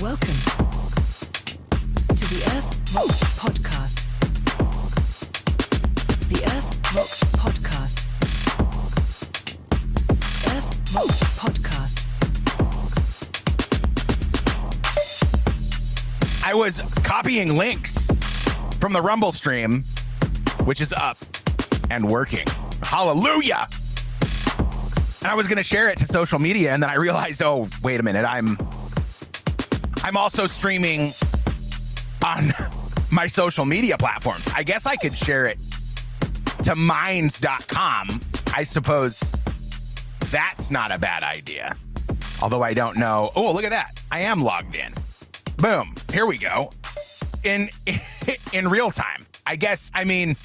Welcome to the earthvox podcast. The earthvox podcast. earthvox podcast. I was copying links from the Rumble stream, which is up and working. Hallelujah! And I was going to share it to social media, and then I realized, oh, wait a minute, I'm also streaming on my social media platforms. I guess I could share it to minds.com. I suppose that's not a bad idea. Although I don't know. Oh, look at that. I am logged in. Boom. Here we go. In real time. I guess, I mean,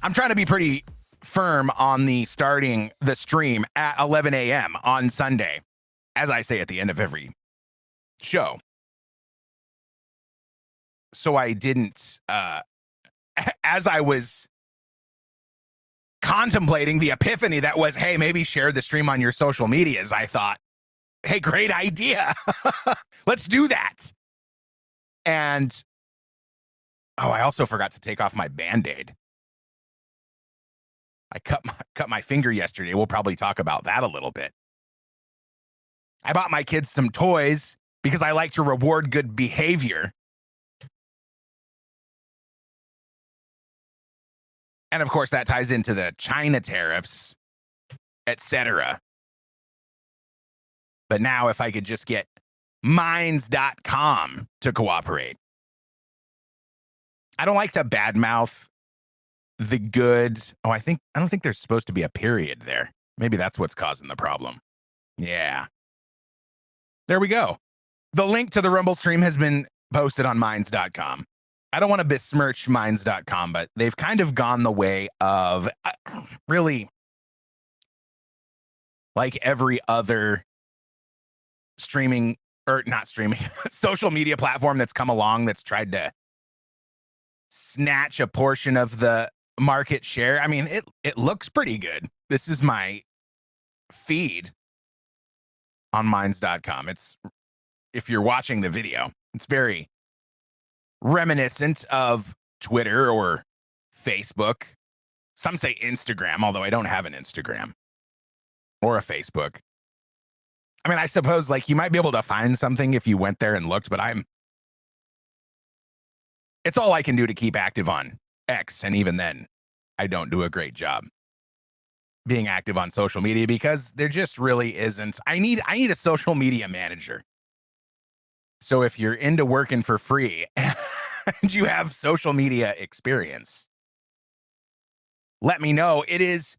I'm trying to be pretty firm on the starting the stream at 11 a.m. on Sunday, as I say at the end of every show. So I didn't, as I was contemplating the epiphany that was, hey, maybe share the stream on your social medias, I thought, hey, great idea. Let's do that. And, oh, I also forgot to take off my Band-Aid. I cut my finger yesterday. We'll probably talk about that a little bit. I bought my kids some toys because I like to reward good behavior. And of course, that ties into the China tariffs, etc. But now if I could just get minds.com to cooperate. I don't like to badmouth the goods. Oh, I don't think there's supposed to be a period there. Maybe that's what's causing the problem. Yeah. There we go. The link to the Rumble stream has been posted on minds.com. I don't want to besmirch minds.com, but they've kind of gone the way of really like every other streaming, or not streaming, social media platform that's come along that's tried to snatch a portion of the market share. I mean, it looks pretty good. This is my feed on minds.com. It's, if you're watching the video, it's very reminiscent of Twitter or Facebook. Some say Instagram, although I don't have an Instagram or a Facebook. I mean, I suppose like you might be able to find something if you went there and looked, but it's all I can do to keep active on X, and even then, I don't do a great job being active on social media because there just really isn't. I need a social media manager. So if you're into working for free and you have social media experience, let me know. It is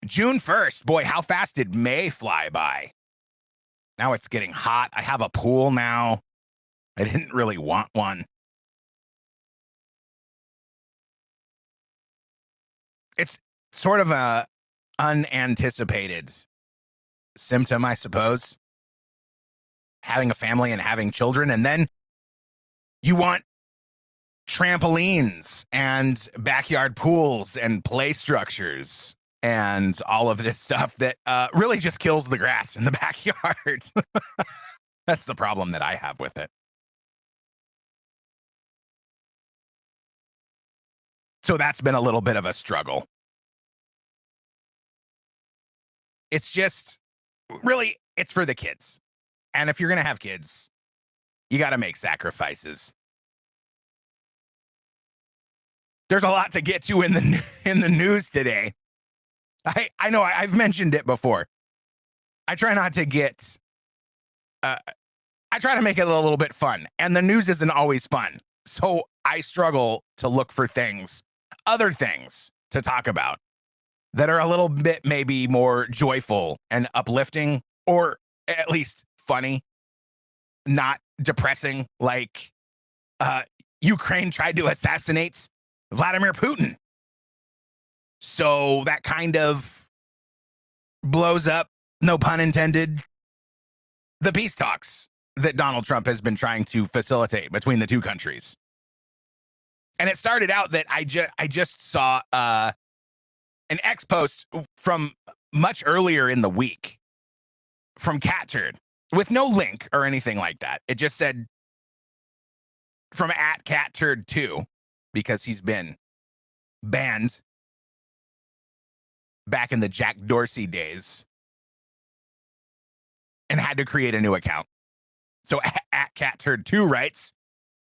June 1st. Boy, how fast did May fly by? Now it's getting hot. I have a pool now. I didn't really want one. It's sort of a unanticipated symptom, I suppose. Having a family and having children, and then you want trampolines and backyard pools and play structures and all of this stuff that really just kills the grass in the backyard. That's the problem that I have with it. So that's been a little bit of a struggle. It's just, really, it's for the kids. And if you're going to have kids, you got to make sacrifices. There's a lot to get to in the news today. I know I've mentioned it before. I try not to get, I try to make it a little bit fun. And the news isn't always fun. So I struggle to look for other things to talk about that are a little bit maybe more joyful and uplifting, or at least funny, not depressing, like Ukraine tried to assassinate Vladimir Putin. So that kind of blows up, no pun intended, the peace talks that Donald Trump has been trying to facilitate between the two countries. And it started out that I just saw an X post from much earlier in the week from Cat Turd. with no link or anything like that. It just said from @catturd2 because he's been banned back in the Jack Dorsey days and had to create a new account. So @catturd2 writes,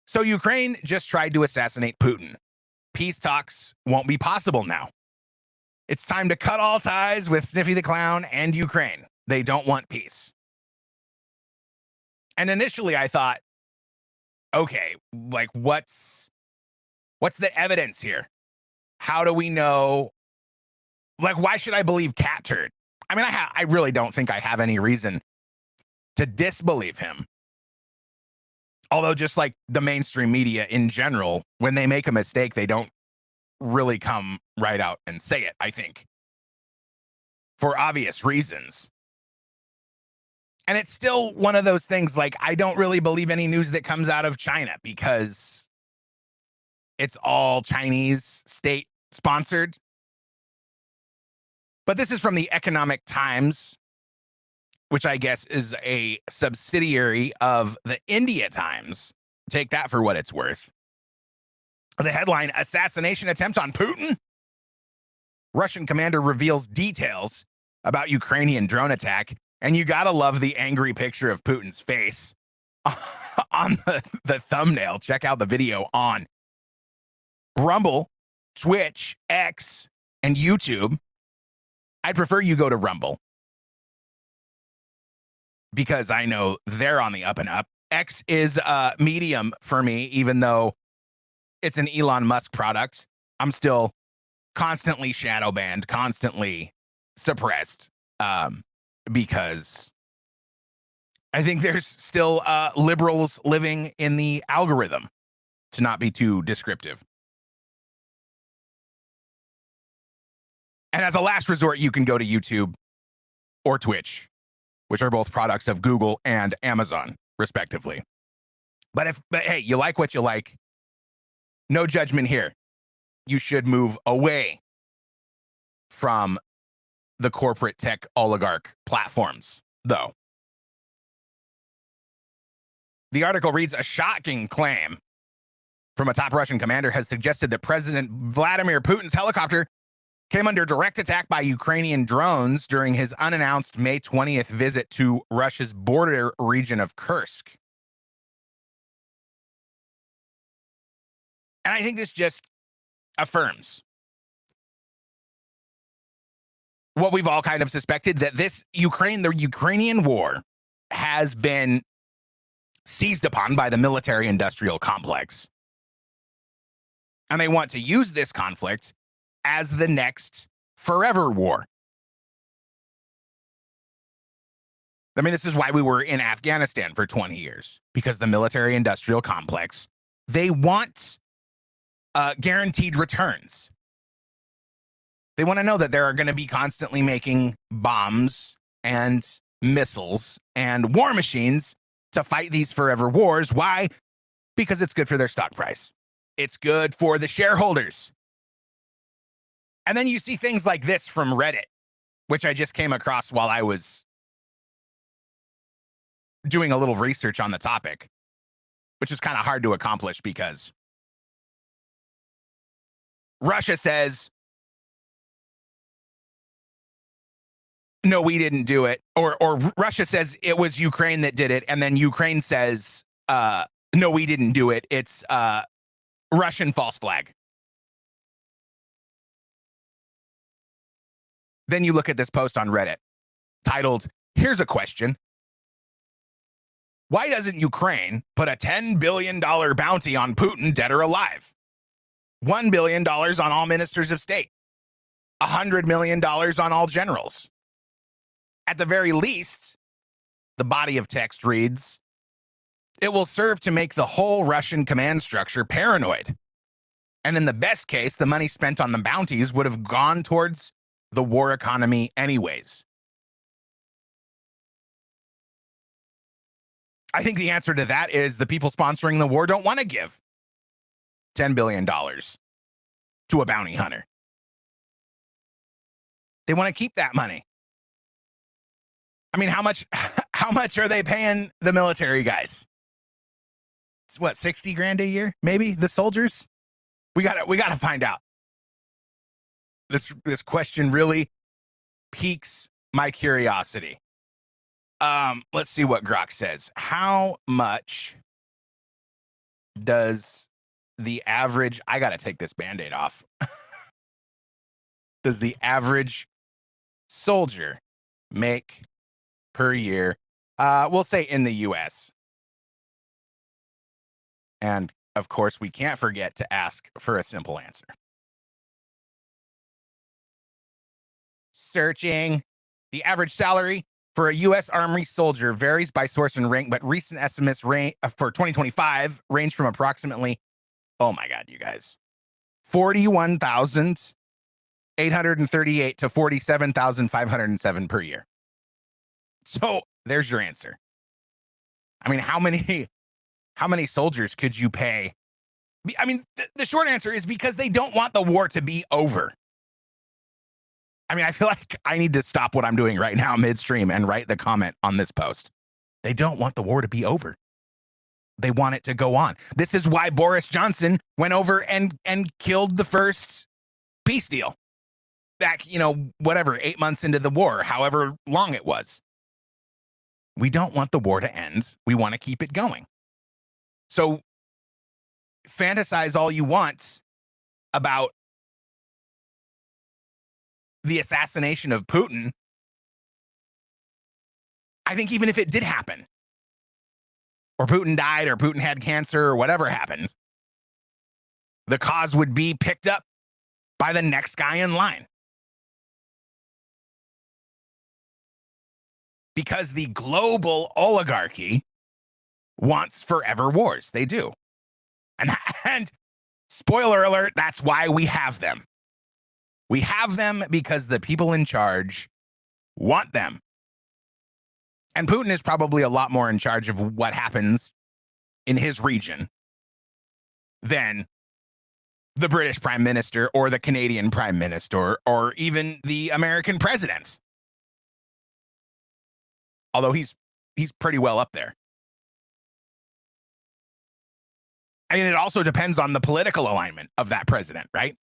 so Ukraine just tried to assassinate Putin. Peace talks won't be possible now. It's time to cut all ties with Sniffy the Clown and Ukraine. They don't want peace. And initially I thought, okay, like what's the evidence here? How do we know? Like, why should I believe Cat Turd? I mean, I really don't think I have any reason to disbelieve him. Although just like the mainstream media in general, when they make a mistake, they don't really come right out and say it, I think, for obvious reasons. And it's still one of those things, like, I don't really believe any news that comes out of China because it's all Chinese state sponsored. But this is from the Economic Times, which I guess is a subsidiary of the India Times. Take that for what it's worth. The headline, assassination attempt on Putin? Russian commander reveals details about Ukrainian drone attack. And you gotta love the angry picture of Putin's face on the thumbnail. Check out the video on Rumble, Twitch, X, and YouTube. I'd prefer you go to Rumble because I know they're on the up and up. X is medium for me, even though it's an Elon Musk product. I'm still constantly shadow banned, constantly suppressed, because I think there's still liberals living in the algorithm, to not be too descriptive. And as a last resort, you can go to YouTube or Twitch, which are both products of Google and Amazon, respectively. But hey, you like what you like. No judgment here. You should move away from the corporate tech oligarch platforms, though. The article reads, a shocking claim from a top Russian commander has suggested that President Vladimir Putin's helicopter came under direct attack by Ukrainian drones during his unannounced May 20th visit to Russia's border region of Kursk. And I think this just affirms what we've all kind of suspected, that the Ukrainian war has been seized upon by the military-industrial complex. And they want to use this conflict as the next forever war. I mean, this is why we were in Afghanistan for 20 years, because the military-industrial complex, they want guaranteed returns. They want to know that they are going to be constantly making bombs and missiles and war machines to fight these forever wars. Why? Because it's good for their stock price. It's good for the shareholders. And then you see things like this from Reddit, which I just came across while I was doing a little research on the topic, which is kind of hard to accomplish because Russia says, no, we didn't do it. Or Russia says it was Ukraine that did it. And then Ukraine says, no, we didn't do it. It's Russian false flag. Then you look at this post on Reddit titled, here's a question. Why doesn't Ukraine put a $10 billion bounty on Putin, dead or alive? $1 billion on all ministers of state. $100 million on all generals. At the very least, the body of text reads, it will serve to make the whole Russian command structure paranoid. And in the best case, the money spent on the bounties would have gone towards the war economy anyways. I think the answer to that is the people sponsoring the war don't want to give $10 billion to a bounty hunter. They want to keep that money. I mean, how much are they paying the military guys? It's what, 60 grand a year? Maybe the soldiers? We got to find out. This question really piques my curiosity. Let's see what Grok says. How much does the average, I got to take this Band-Aid off. Does the average soldier make per year? We'll say in the US. And of course, we can't forget to ask for a simple answer. Searching. The average salary for a U.S. Army soldier varies by source and rank, but recent estimates for 2025 range from approximately, oh my God, you guys, 41,838 to 47,507 per year. So there's your answer. I mean, how many soldiers could you pay? I mean, the short answer is because they don't want the war to be over. I mean, I feel like I need to stop what I'm doing right now midstream and write the comment on this post. They don't want the war to be over. They want it to go on. This is why Boris Johnson went over and killed the first peace deal back, 8 months into the war, however long it was. We don't want the war to end. We want to keep it going. So fantasize all you want about the assassination of Putin. I think even if it did happen, or Putin died, or Putin had cancer, or whatever happened, the cause would be picked up by the next guy in line. Because the global oligarchy wants forever wars. They do. And spoiler alert, that's why we have them. We have them because the people in charge want them. And Putin is probably a lot more in charge of what happens in his region than the British Prime Minister or the Canadian Prime Minister or even the American president. Although he's pretty well up there. I mean, it also depends on the political alignment of that president, right?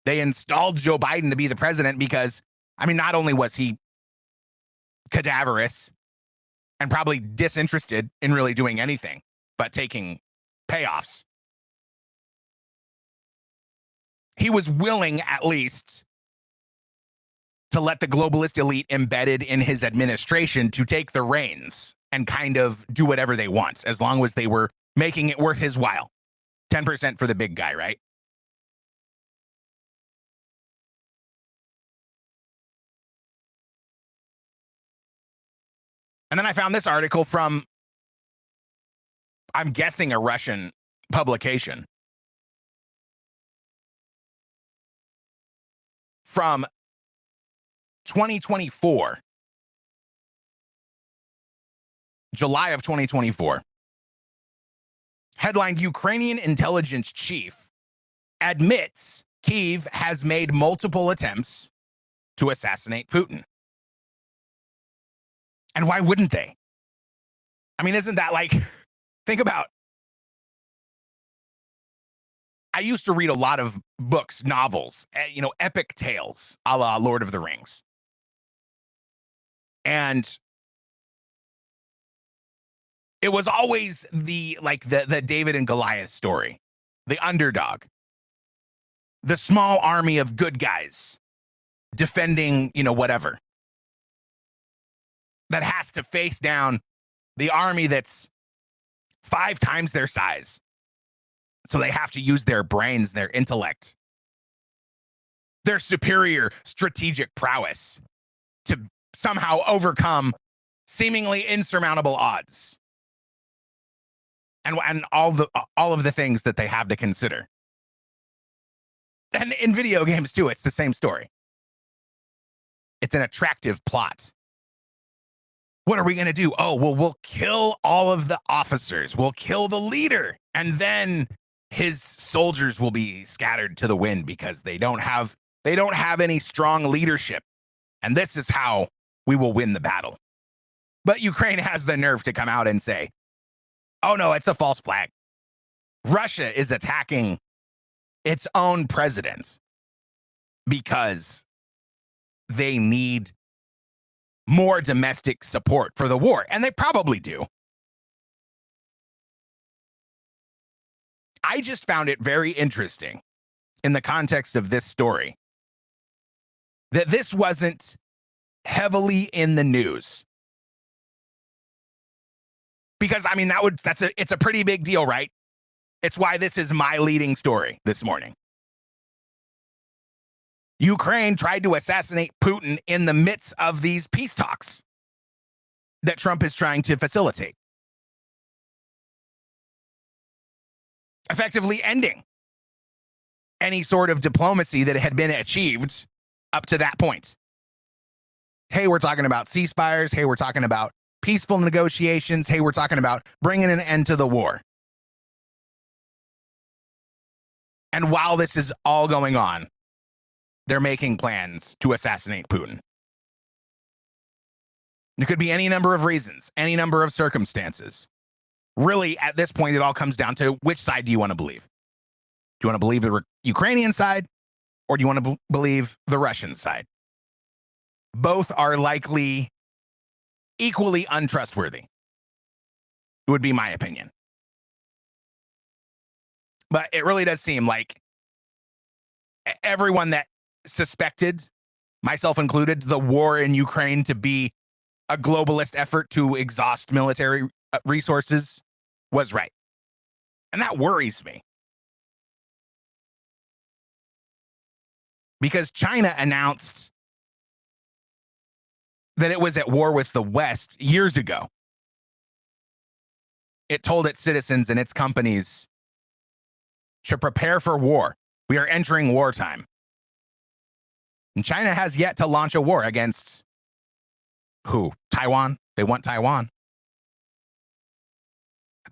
They installed Joe Biden to be the president because, I mean, not only was he cadaverous and probably disinterested in really doing anything but taking payoffs, he was willing at least to let the globalist elite embedded in his administration to take the reins and kind of do whatever they want, as long as they were making it worth his while. 10% for the big guy, right? And then I found this article from, I'm guessing, a Russian publication. From 2024, July of 2024. Headlined, Ukrainian intelligence chief admits Kyiv has made multiple attempts to assassinate Putin. And why wouldn't they? I mean, isn't that like, think about, I used to read a lot of books, novels, epic tales, a la Lord of the Rings. And it was always the David and Goliath story, the underdog, the small army of good guys defending, whatever, that has to face down the army that's 5 times their size. So they have to use their brains, their intellect, their superior strategic prowess to somehow overcome seemingly insurmountable odds. And all of the things that they have to consider. And in video games too, it's the same story. It's an attractive plot. What are we going to do? Oh, well, we'll kill all of the officers. We'll kill the leader. And then his soldiers will be scattered to the wind because they don't have any strong leadership And this is how we will win the battle. But Ukraine has the nerve to come out and say, oh no, it's a false flag. Russia is attacking its own president because they need more domestic support for the war. And they probably do. I just found it very interesting in the context of this story that this wasn't heavily in the news. Because I mean, it's a pretty big deal, right? It's why this is my leading story this morning. Ukraine tried to assassinate Putin in the midst of these peace talks that Trump is trying to facilitate, effectively ending any sort of diplomacy that had been achieved up to that point. Hey, we're talking about ceasefires. Hey, we're talking about peaceful negotiations. Hey, we're talking about bringing an end to the war. And while this is all going on, they're making plans to assassinate Putin. There could be any number of reasons, any number of circumstances. Really, at this point, it all comes down to which side do you want to believe? Do you want to believe the Ukrainian side, or do you want to believe the Russian side? Both are likely equally untrustworthy. It would be my opinion. But it really does seem like everyone that suspected, myself included, the war in Ukraine to be a globalist effort to exhaust military resources was right. And that worries me. Because China announced that it was at war with the West years ago. It told its citizens and its companies to prepare for war. We are entering wartime. And China has yet to launch a war against who? Taiwan. They want Taiwan.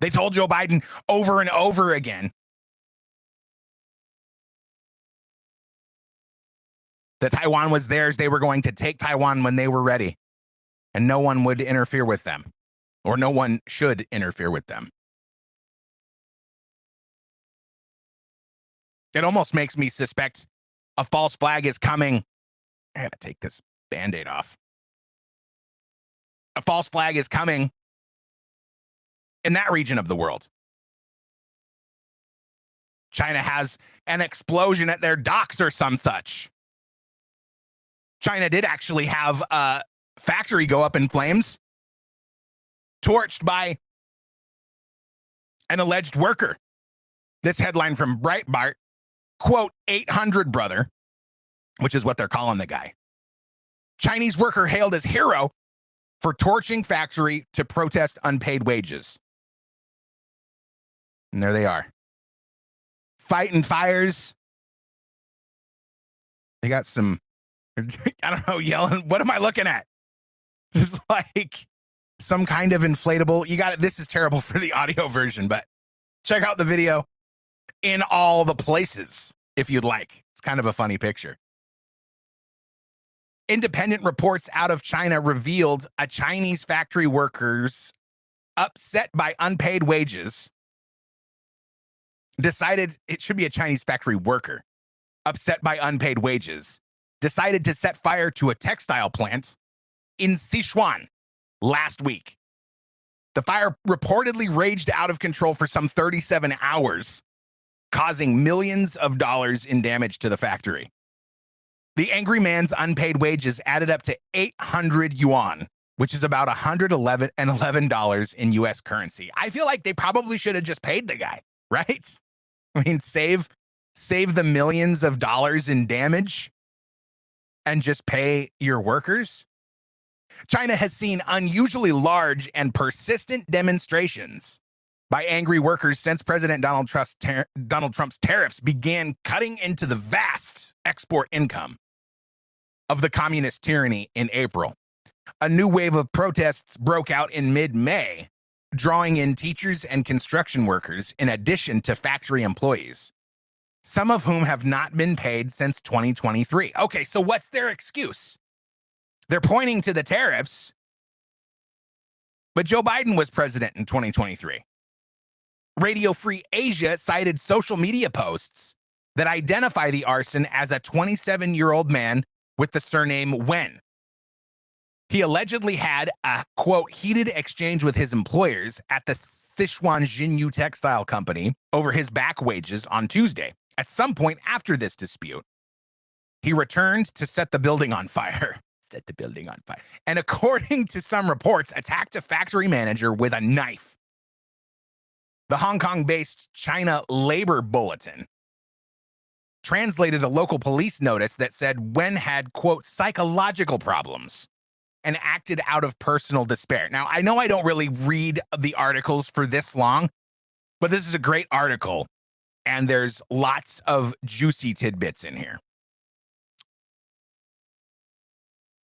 They told Joe Biden over and over again that Taiwan was theirs. They were going to take Taiwan when they were ready, and no one would interfere with them, or no one should interfere with them. It almost makes me suspect a false flag is coming. I gotta take this Band-Aid off. A false flag is coming in that region of the world. China has an explosion at their docks or some such. China did actually have a factory go up in flames, torched by an alleged worker. This headline from Breitbart, quote, 800 brother, which is what they're calling the guy. Chinese worker hailed as hero for torching factory to protest unpaid wages. And there they are. Fighting fires. They got some, I don't know, yelling. What am I looking at? It's like some kind of inflatable. You got it. This is terrible for the audio version, but check out the video in all the places if you'd like. It's kind of a funny picture. Independent reports out of China revealed a Chinese factory workers upset by unpaid wages decided it should be a Chinese factory worker upset by unpaid wages decided to set fire to a textile plant in Sichuan last week. The fire reportedly raged out of control for some 37 hours, causing millions of dollars in damage to the factory. The angry man's unpaid wages added up to 800 yuan, which is about $111 in US currency. I feel like they probably should have just paid the guy, right? I mean, save the millions of dollars in damage and just pay your workers. China has seen unusually large and persistent demonstrations by angry workers since President Donald Trump's tariffs began cutting into the vast export income of the communist tyranny in April. A new wave of protests broke out in mid-May, drawing in teachers and construction workers in addition to factory employees, some of whom have not been paid since 2023. Okay, so what's their excuse? They're pointing to the tariffs, but Joe Biden was president in 2023. Radio Free Asia cited social media posts that identify the arson as a 27-year-old man with the surname Wen. He allegedly had a, quote, heated exchange with his employers at the Sichuan Xinyu Textile Company over his back wages on Tuesday. At some point after this dispute, he returned to set the building on fire. Set the building on fire. And according to some reports, attacked a factory manager with a knife. The Hong Kong-based China Labor Bulletin translated a local police notice that said Wen had, quote, psychological problems and acted out of personal despair. Now, I know I don't really read the articles for this long, but this is a great article, and there's lots of juicy tidbits in here.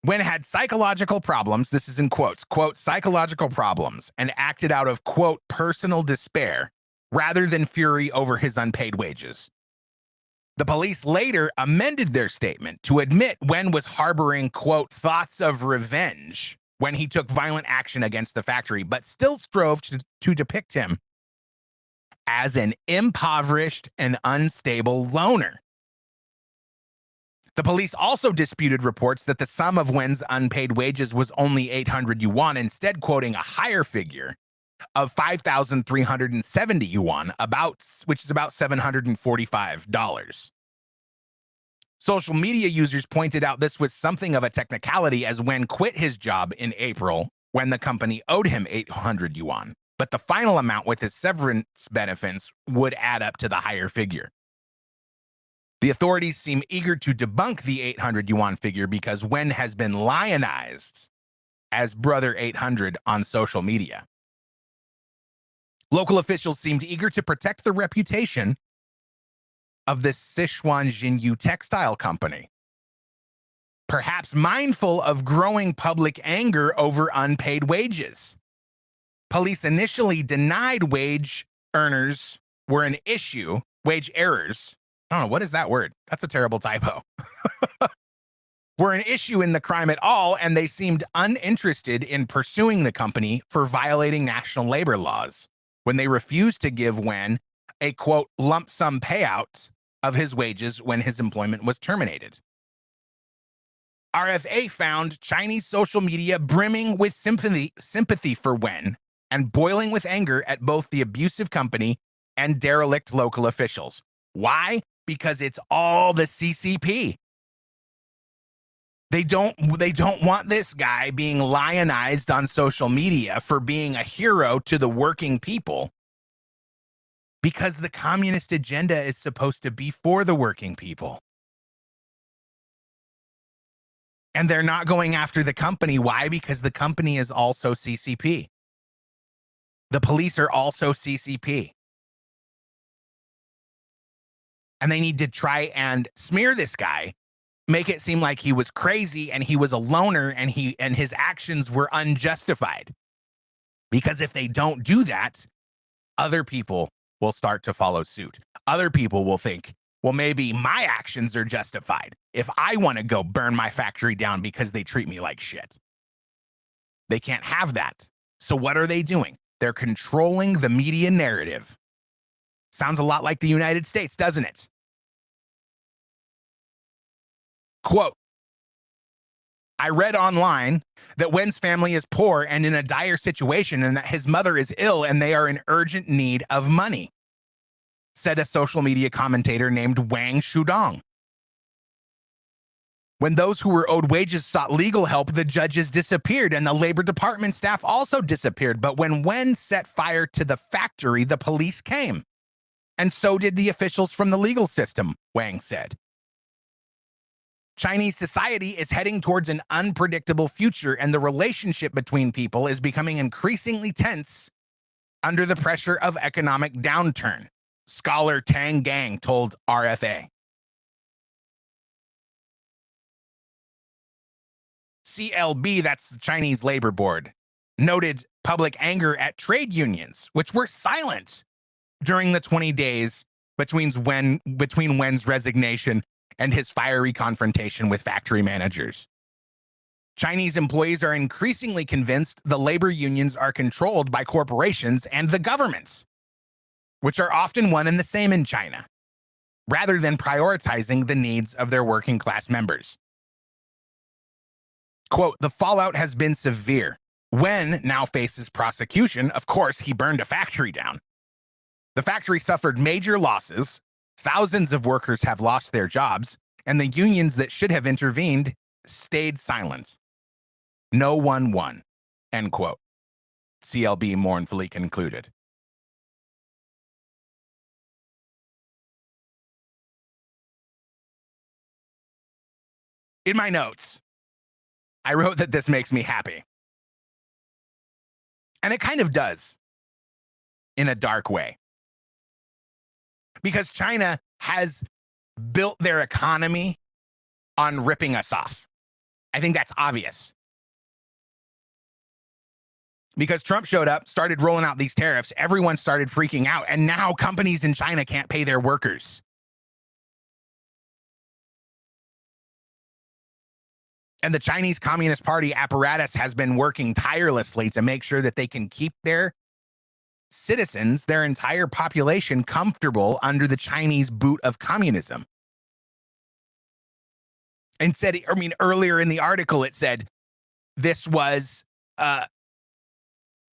Wen had psychological problems, this is in quotes, quote, psychological problems, and acted out of, quote, personal despair rather than fury over his unpaid wages. The police later amended their statement to admit Wen was harboring, quote, thoughts of revenge when he took violent action against the factory, but still strove to depict him as an impoverished and unstable loner. The police also disputed reports that the sum of Wen's unpaid wages was only 800 yuan, instead quoting a higher figure of 5,370 yuan, which is about $745. Social media users pointed out this was something of a technicality, as Wen quit his job in April when the company owed him 800 yuan. But the final amount with his severance benefits would add up to the higher figure. The authorities seem eager to debunk the 800 yuan figure because Wen has been lionized as Brother 800 on social media. Local officials seemed eager to protect the reputation of the Sichuan Xinyu Textile Company, perhaps mindful of growing public anger over unpaid wages. Police initially denied wage errors were an issue. Wage errors. I don't know, what is that word? That's a terrible typo. Were an issue in the crime at all, and they seemed uninterested in pursuing the company for violating national labor laws when they refused to give Wen a, quote, lump sum payout of his wages when his employment was terminated. RFA found Chinese social media brimming with sympathy for Wen and boiling with anger at both the abusive company and derelict local officials. Why? Because it's all the CCP. They don't want this guy being lionized on social media for being a hero to the working people, because the communist agenda is supposed to be for the working people. And they're not going after the company. Why? Because the company is also CCP. The police are also CCP. And they need to try and smear this guy, make it seem like he was crazy and he was a loner and his actions were unjustified. Because if they don't do that, other people will start to follow suit. Other people will think, well, maybe my actions are justified if I want to go burn my factory down because they treat me like shit. They can't have that. So what are they doing? They're controlling the media narrative. Sounds a lot like the United States, doesn't it? Quote, I read online that Wen's family is poor and in a dire situation, and that his mother is ill and they are in urgent need of money, said a social media commentator named Wang Shudong. When those who were owed wages sought legal help, the judges disappeared and the Labor Department staff also disappeared. But when Wen set fire to the factory, the police came. And so did the officials from the legal system, Wang said. Chinese society is heading towards an unpredictable future, and the relationship between people is becoming increasingly tense under the pressure of economic downturn, scholar Tang Gang told RFA. CLB, that's the Chinese Labor Board, noted public anger at trade unions, which were silent during the 20 days between Wen's resignation and his fiery confrontation with factory managers. Chinese employees are increasingly convinced the labor unions are controlled by corporations and the governments, which are often one and the same in China, rather than prioritizing the needs of their working class members. Quote, the fallout has been severe. Wen now faces prosecution. Of course, he burned a factory down. The factory suffered major losses. Thousands of workers have lost their jobs, and the unions that should have intervened stayed silent. No one won, end quote. CLB mournfully concluded. In my notes, I wrote that this makes me happy. And it kind of does, in a dark way. Because China has built their economy on ripping us off. I think that's obvious. Because Trump showed up, started rolling out these tariffs, everyone started freaking out, and now companies in China can't pay their workers. And the Chinese Communist Party apparatus has been working tirelessly to make sure that they can keep their citizens, their entire population, comfortable under the Chinese boot of communism. And said, I mean, earlier in the article, it said this was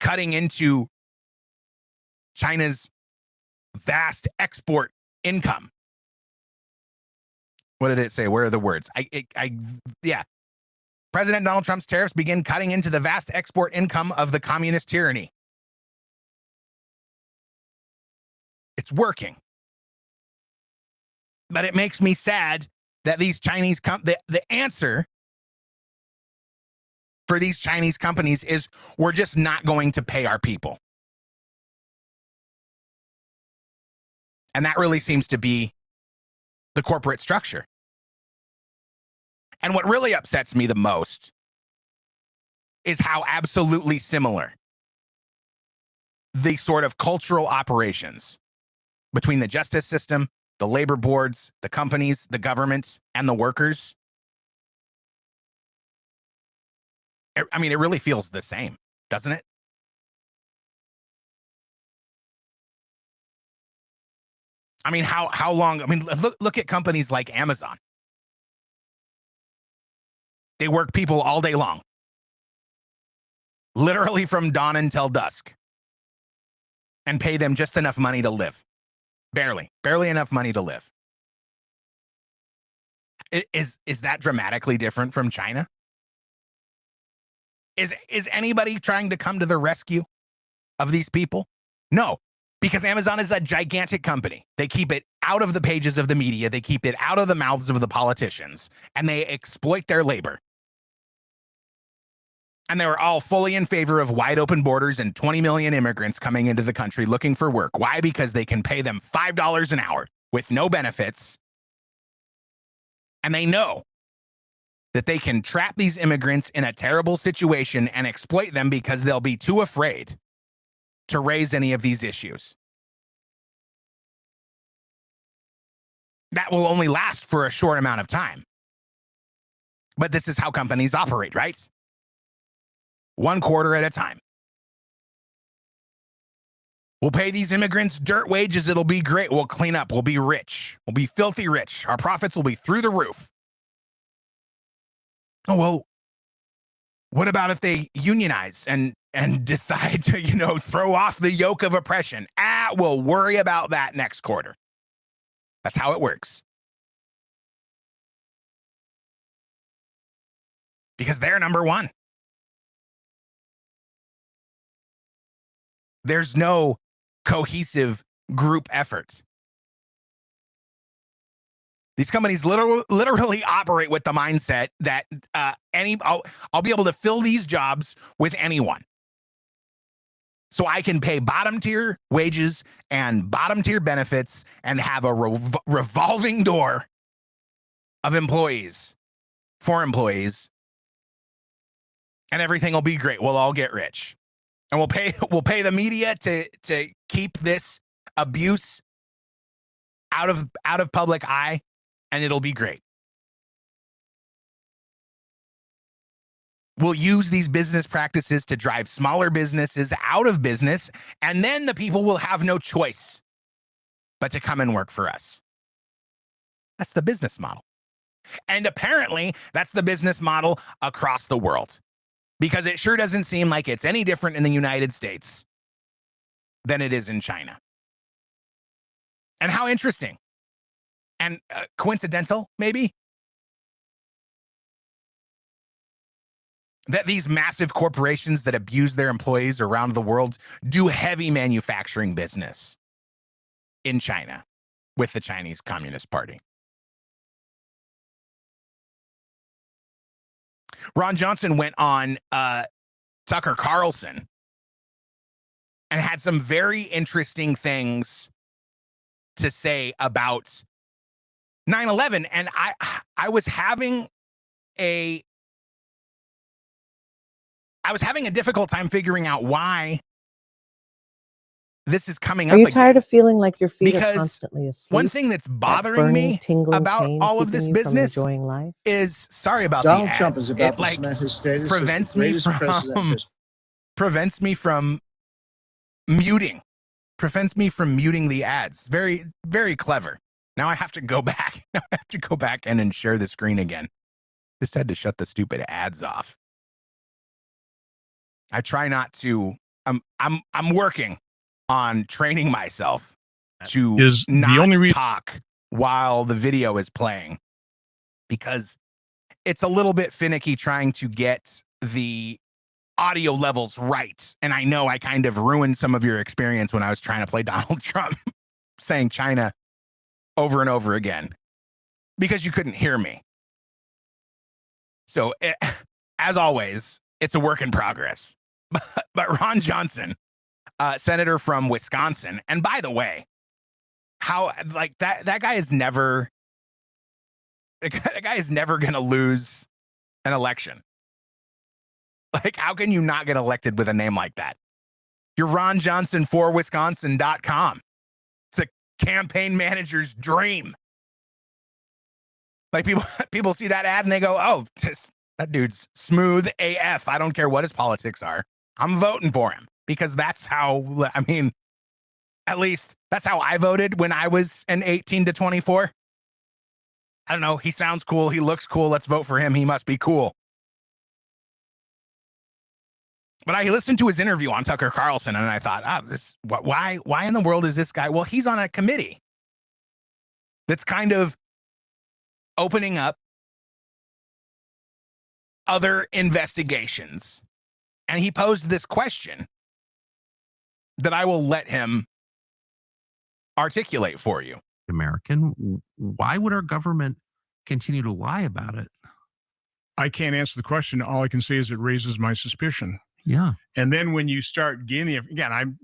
cutting into China's vast export income. What did it say? Where are the words? Yeah. President Donald Trump's tariffs begin cutting into the vast export income of the communist tyranny. It's working. But it makes me sad that these Chinese the answer for these Chinese companies is we're just not going to pay our people. And that really seems to be the corporate structure. And what really upsets me the most is how absolutely similar the sort of cultural operations between the justice system, the labor boards, the companies, the governments, and the workers. I mean, it really feels the same, doesn't it? I mean, how long? I mean, look at companies like Amazon. They work people all day long, literally from dawn until dusk, and pay them just enough money to live. Barely enough money to live. Is that dramatically different from China? Is anybody trying to come to the rescue of these people? No, because Amazon is a gigantic company. They keep it out of the pages of the media. They keep it out of the mouths of the politicians, and they exploit their labor. And they were all fully in favor of wide open borders and 20 million immigrants coming into the country looking for work. Why? Because they can pay them $5 an hour with no benefits. And they know that they can trap these immigrants in a terrible situation and exploit them because they'll be too afraid to raise any of these issues. That will only last for a short amount of time. But this is how companies operate, right? One quarter at a time. We'll pay these immigrants dirt wages. It'll be great. We'll clean up. We'll be rich. We'll be filthy rich. Our profits will be through the roof. Oh, well, what about if they unionize and decide to, throw off the yoke of oppression? We'll worry about that next quarter. That's how it works. Because they're number one. There's no cohesive group effort. These companies literally operate with the mindset that I'll be able to fill these jobs with anyone. So I can pay bottom tier wages and bottom tier benefits and have a revolving door of employees for employees, and everything will be great. We'll all get rich. And we'll pay the media to keep this abuse out of public eye, and it'll be great. will use these business practices to drive smaller businesses out of business, and then the people will have no choice but to come and work for us. That's the business model. And apparently, that's the business model across the world, because it sure doesn't seem like it's any different in the United States than it is in China. And how interesting and coincidental, maybe, that these massive corporations that abuse their employees around the world do heavy manufacturing business in China with the Chinese Communist Party. Ron Johnson went on Tucker Carlson and had some very interesting things to say about 9/11. And I was having a difficult time figuring out why this is coming up. Are you again. tired of feeling like your feet Because are constantly asleep? One thing that's That bothering burning, me tingling about pain all of keeping this you from business enjoying life? is, sorry about Donald the Trump ads. is about It, to like, cement his status prevents as the me greatest president in history. prevents me from muting the ads. Very, very clever. Now I have to go back. Now I have to go back and share the screen again. Just had to shut the stupid ads off. I try not to. I'm working on training myself to Is the not only reason talk while the video is playing, because it's a little bit finicky trying to get the audio levels right. And I know I kind of ruined some of your experience when I was trying to play Donald Trump saying China over and over again because you couldn't hear me. So as always, it's a work in progress. But Ron Johnson, senator from Wisconsin, and by the way, how, like, that guy is never, that guy is never going to lose an election. Like, how can you not get elected with a name like that? You're Ron Johnson for Wisconsin.com. It's a campaign manager's dream. Like, people see that ad and they go, oh, that dude's smooth AF. I don't care what his politics are. I'm voting for him, because that's how, I mean, at least that's how I voted when I was an 18 to 24. I don't know. He sounds cool. He looks cool. Let's vote for him. He must be cool. But I listened to his interview on Tucker Carlson and I thought, why in the world is this guy? Well, he's on a committee that's kind of opening up other investigations. And he posed this question that I will let him articulate for you. American, why would our government continue to lie about it? I can't answer the question. All I can say is it raises my suspicion. Yeah. And then when you start gaining, again,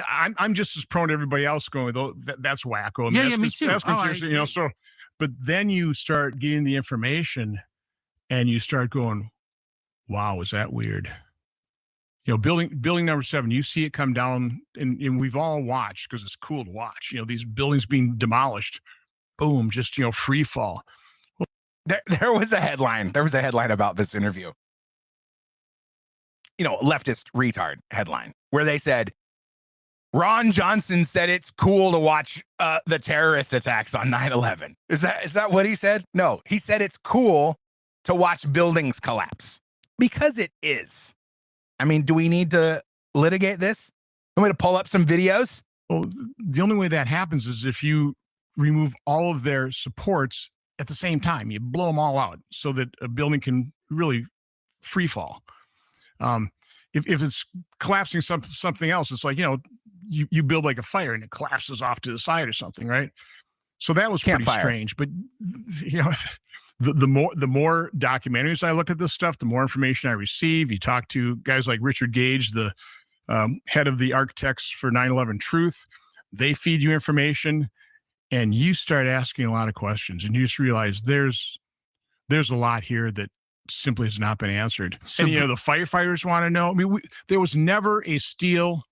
I'm just as prone to everybody else going, though, that's wacko. And Yeah, me too. That's conspiracy, you know. So, but then you start getting the information, and you start going, "Wow, is that weird?" You know, building number 7. You see it come down, and we've all watched because it's cool to watch. You know, these buildings being demolished, boom, just free fall. There was a headline. There was a headline about this interview. Leftist retard headline where they said, Ron Johnson said it's cool to watch the terrorist attacks on 9/11. Is that what he said? No, he said it's cool to watch buildings collapse, because it is. I mean, do we need to litigate this? Want me to pull up some videos? Well, the only way that happens is if you remove all of their supports at the same time. You blow them all out so that a building can really free fall. If it's collapsing something else, it's like, you build like a fire and it collapses off to the side or something, right? So that was pretty strange. But the more documentaries I look at this stuff, the more information I receive. You talk to guys like Richard Gage, the head of the architects for 9/11 Truth. They feed you information, and you start asking a lot of questions, and you just realize there's a lot here that simply has not been answered. So, and the firefighters want to know. I mean, there was never a steel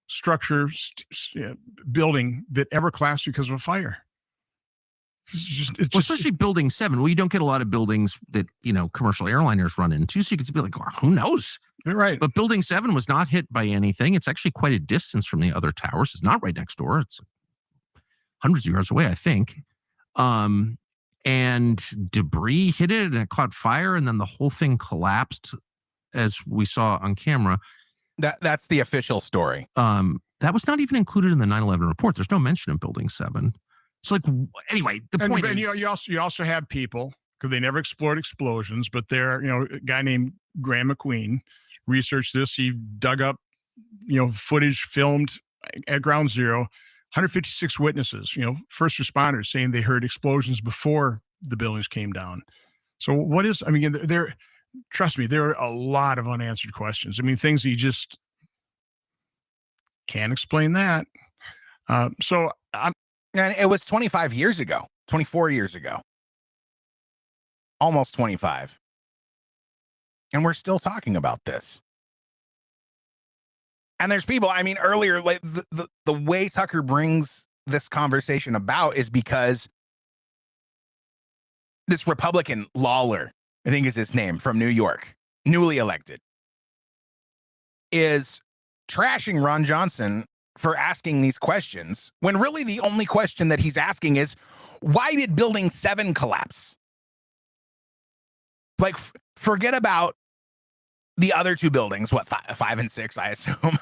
structure building that ever collapsed because of a fire. It's Well, especially building 7. Well, you don't get a lot of buildings that, commercial airliners run into. So you could be like, well, who knows? right. But building 7 was not hit by anything. It's actually quite a distance from the other towers. It's not right next door. It's hundreds of yards away, I think. And debris hit it and it caught fire. And then the whole thing collapsed, as we saw on camera. That's the official story. That was not even included in the 9/11 report. There's no mention of building 7. So anyway, the point is, you also have people, because they never explored explosions, but there, a guy named Graham McQueen researched this. He dug up, footage filmed at Ground Zero, 156 witnesses, first responders saying they heard explosions before the buildings came down. So trust me, there are a lot of unanswered questions. Things you just can't explain that. And it was 25 years ago, 24 years ago, almost 25. And we're still talking about this. And there's people, earlier, like the way Tucker brings this conversation about is because this Republican Lawler, I think is his name, from New York, newly elected, is trashing Ron Johnson for asking these questions, when really the only question that he's asking is, why did building 7 collapse? Like, forget about the other 2 buildings, 5 and 6, I assume.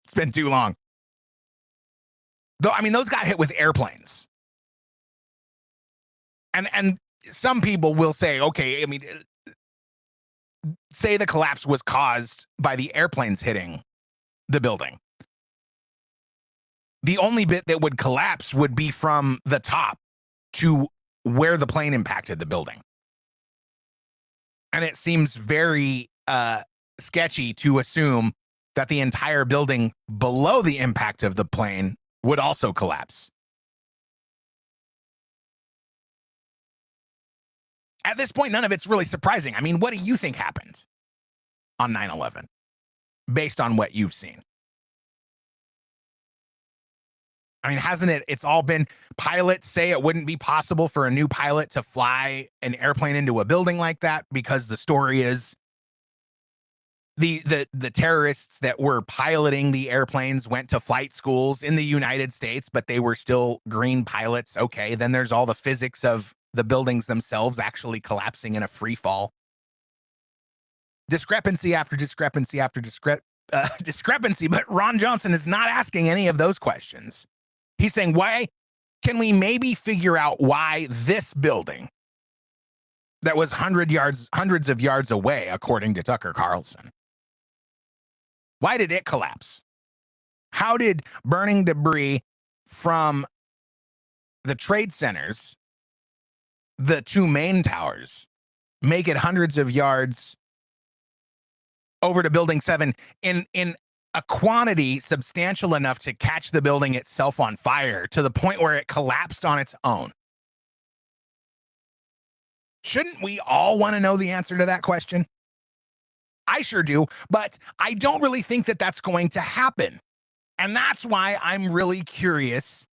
It's been too long. Though, those got hit with airplanes. And some people will say, okay, say the collapse was caused by the airplanes hitting the building. The only bit that would collapse would be from the top to where the plane impacted the building. And it seems very sketchy to assume that the entire building below the impact of the plane would also collapse. At this point, none of it's really surprising. What do you think happened on 9/11 based on what you've seen? Hasn't it? It's all been, pilots say it wouldn't be possible for a new pilot to fly an airplane into a building like that because the story is the terrorists that were piloting the airplanes went to flight schools in the United States, but they were still green pilots. Okay, then there's all the physics of the buildings themselves actually collapsing in a free fall. Discrepancy after discrepancy after discrepancy, but Ron Johnson is not asking any of those questions. He's saying, why can we maybe figure out why this building that was hundreds of yards away, according to Tucker Carlson, why did it collapse? How did burning debris from the trade centers, the 2 main towers, make it hundreds of yards over to building 7 in a quantity substantial enough to catch the building itself on fire to the point where it collapsed on its own? Shouldn't we all want to know the answer to that question? I sure do, but I don't really think that that's going to happen. And that's why I'm really curious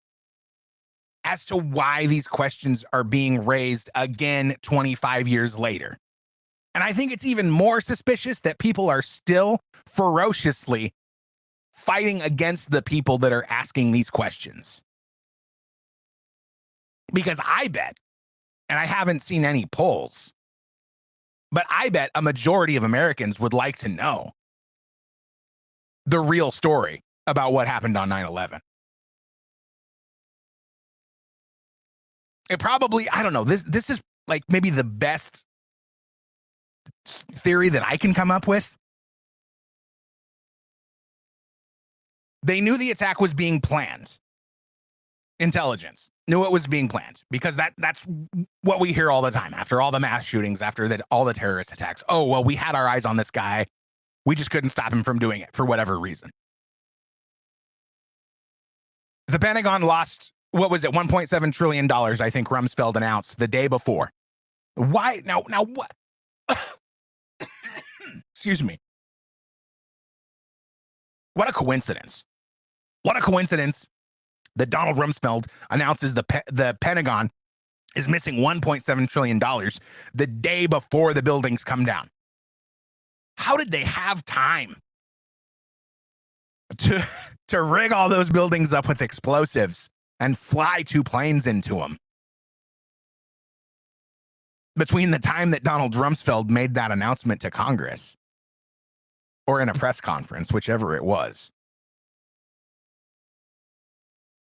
as to why these questions are being raised again 25 years later. And I think it's even more suspicious that people are still ferociously fighting against the people that are asking these questions. Because I bet, and I haven't seen any polls, but I bet a majority of Americans would like to know the real story about what happened on 9/11. It probably, I don't know, this is like maybe the best theory that I can come up with. They knew the attack was being planned. Intelligence knew it was being planned, because that's what we hear all the time after all the mass shootings, after all the terrorist attacks. Oh, well, we had our eyes on this guy. We just couldn't stop him from doing it for whatever reason. The Pentagon lost, what was it, $1.7 trillion, I think Rumsfeld announced the day before. Why? Now what? Excuse me. What a coincidence. What a coincidence that Donald Rumsfeld announces the Pentagon is missing $1.7 trillion the day before the buildings come down. How did they have time to rig all those buildings up with explosives and fly 2 planes into them between the time that Donald Rumsfeld made that announcement to Congress or in a press conference, whichever it was,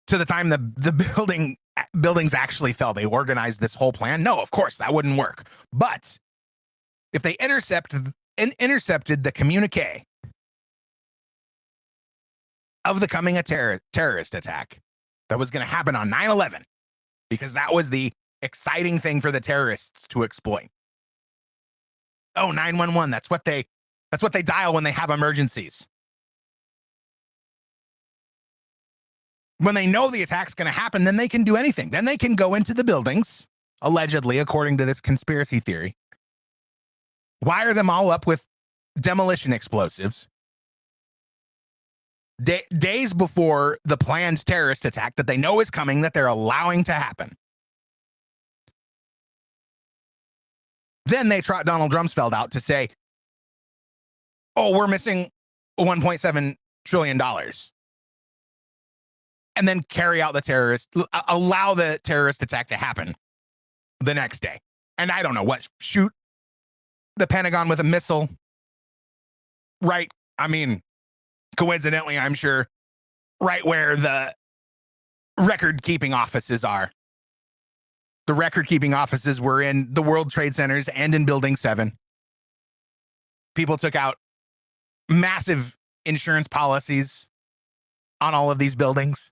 to the time the buildings actually fell? They organized this whole plan? No, of course, that wouldn't work. But if they intercepted the communique of the coming terrorist attack that was going to happen on 9/11, because that was the exciting thing for the terrorists to exploit. Oh, 911, that's what they dial when they have emergencies. When they know the attack's going to happen, then they can do anything. Then they can go into the buildings, allegedly, according to this conspiracy theory, wire them all up with demolition explosives days before the planned terrorist attack that they know is coming, that they're allowing to happen. Then they trot Donald Rumsfeld out to say, oh, we're missing $1.7 trillion. And then carry out allow the terrorist attack to happen the next day. And I don't know what, shoot the Pentagon with a missile, right? I mean, coincidentally, I'm sure, right where the record-keeping offices are. The record-keeping offices were in the World Trade Centers and in Building 7. People took out massive insurance policies on all of these buildings.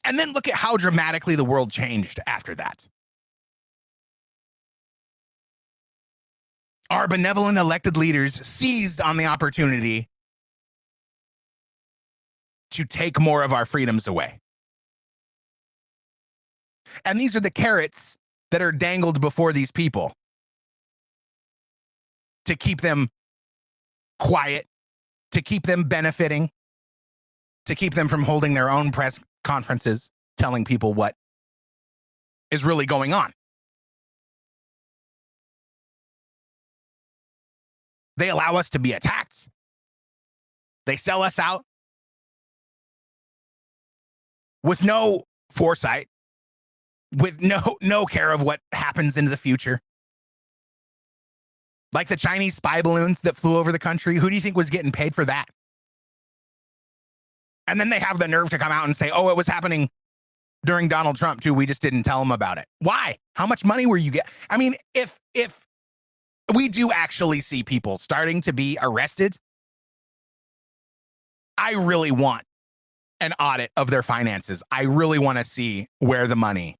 And then look at how dramatically the world changed after that. Our benevolent elected leaders seized on the opportunity to take more of our freedoms away. And these are the carrots that are dangled before these people to keep them quiet, to keep them benefiting, to keep them from holding their own press conferences, telling people what is really going on. They allow us to be attacked. They sell us out with no foresight, with no care of what happens in the future. Like the Chinese spy balloons that flew over the country. Who do you think was getting paid for that? And then they have the nerve to come out and say, oh, it was happening during Donald Trump too. We just didn't tell them about it. Why? How much money were you getting? I mean, if we do actually see people starting to be arrested, I really want an audit of their finances. I really want to see where the money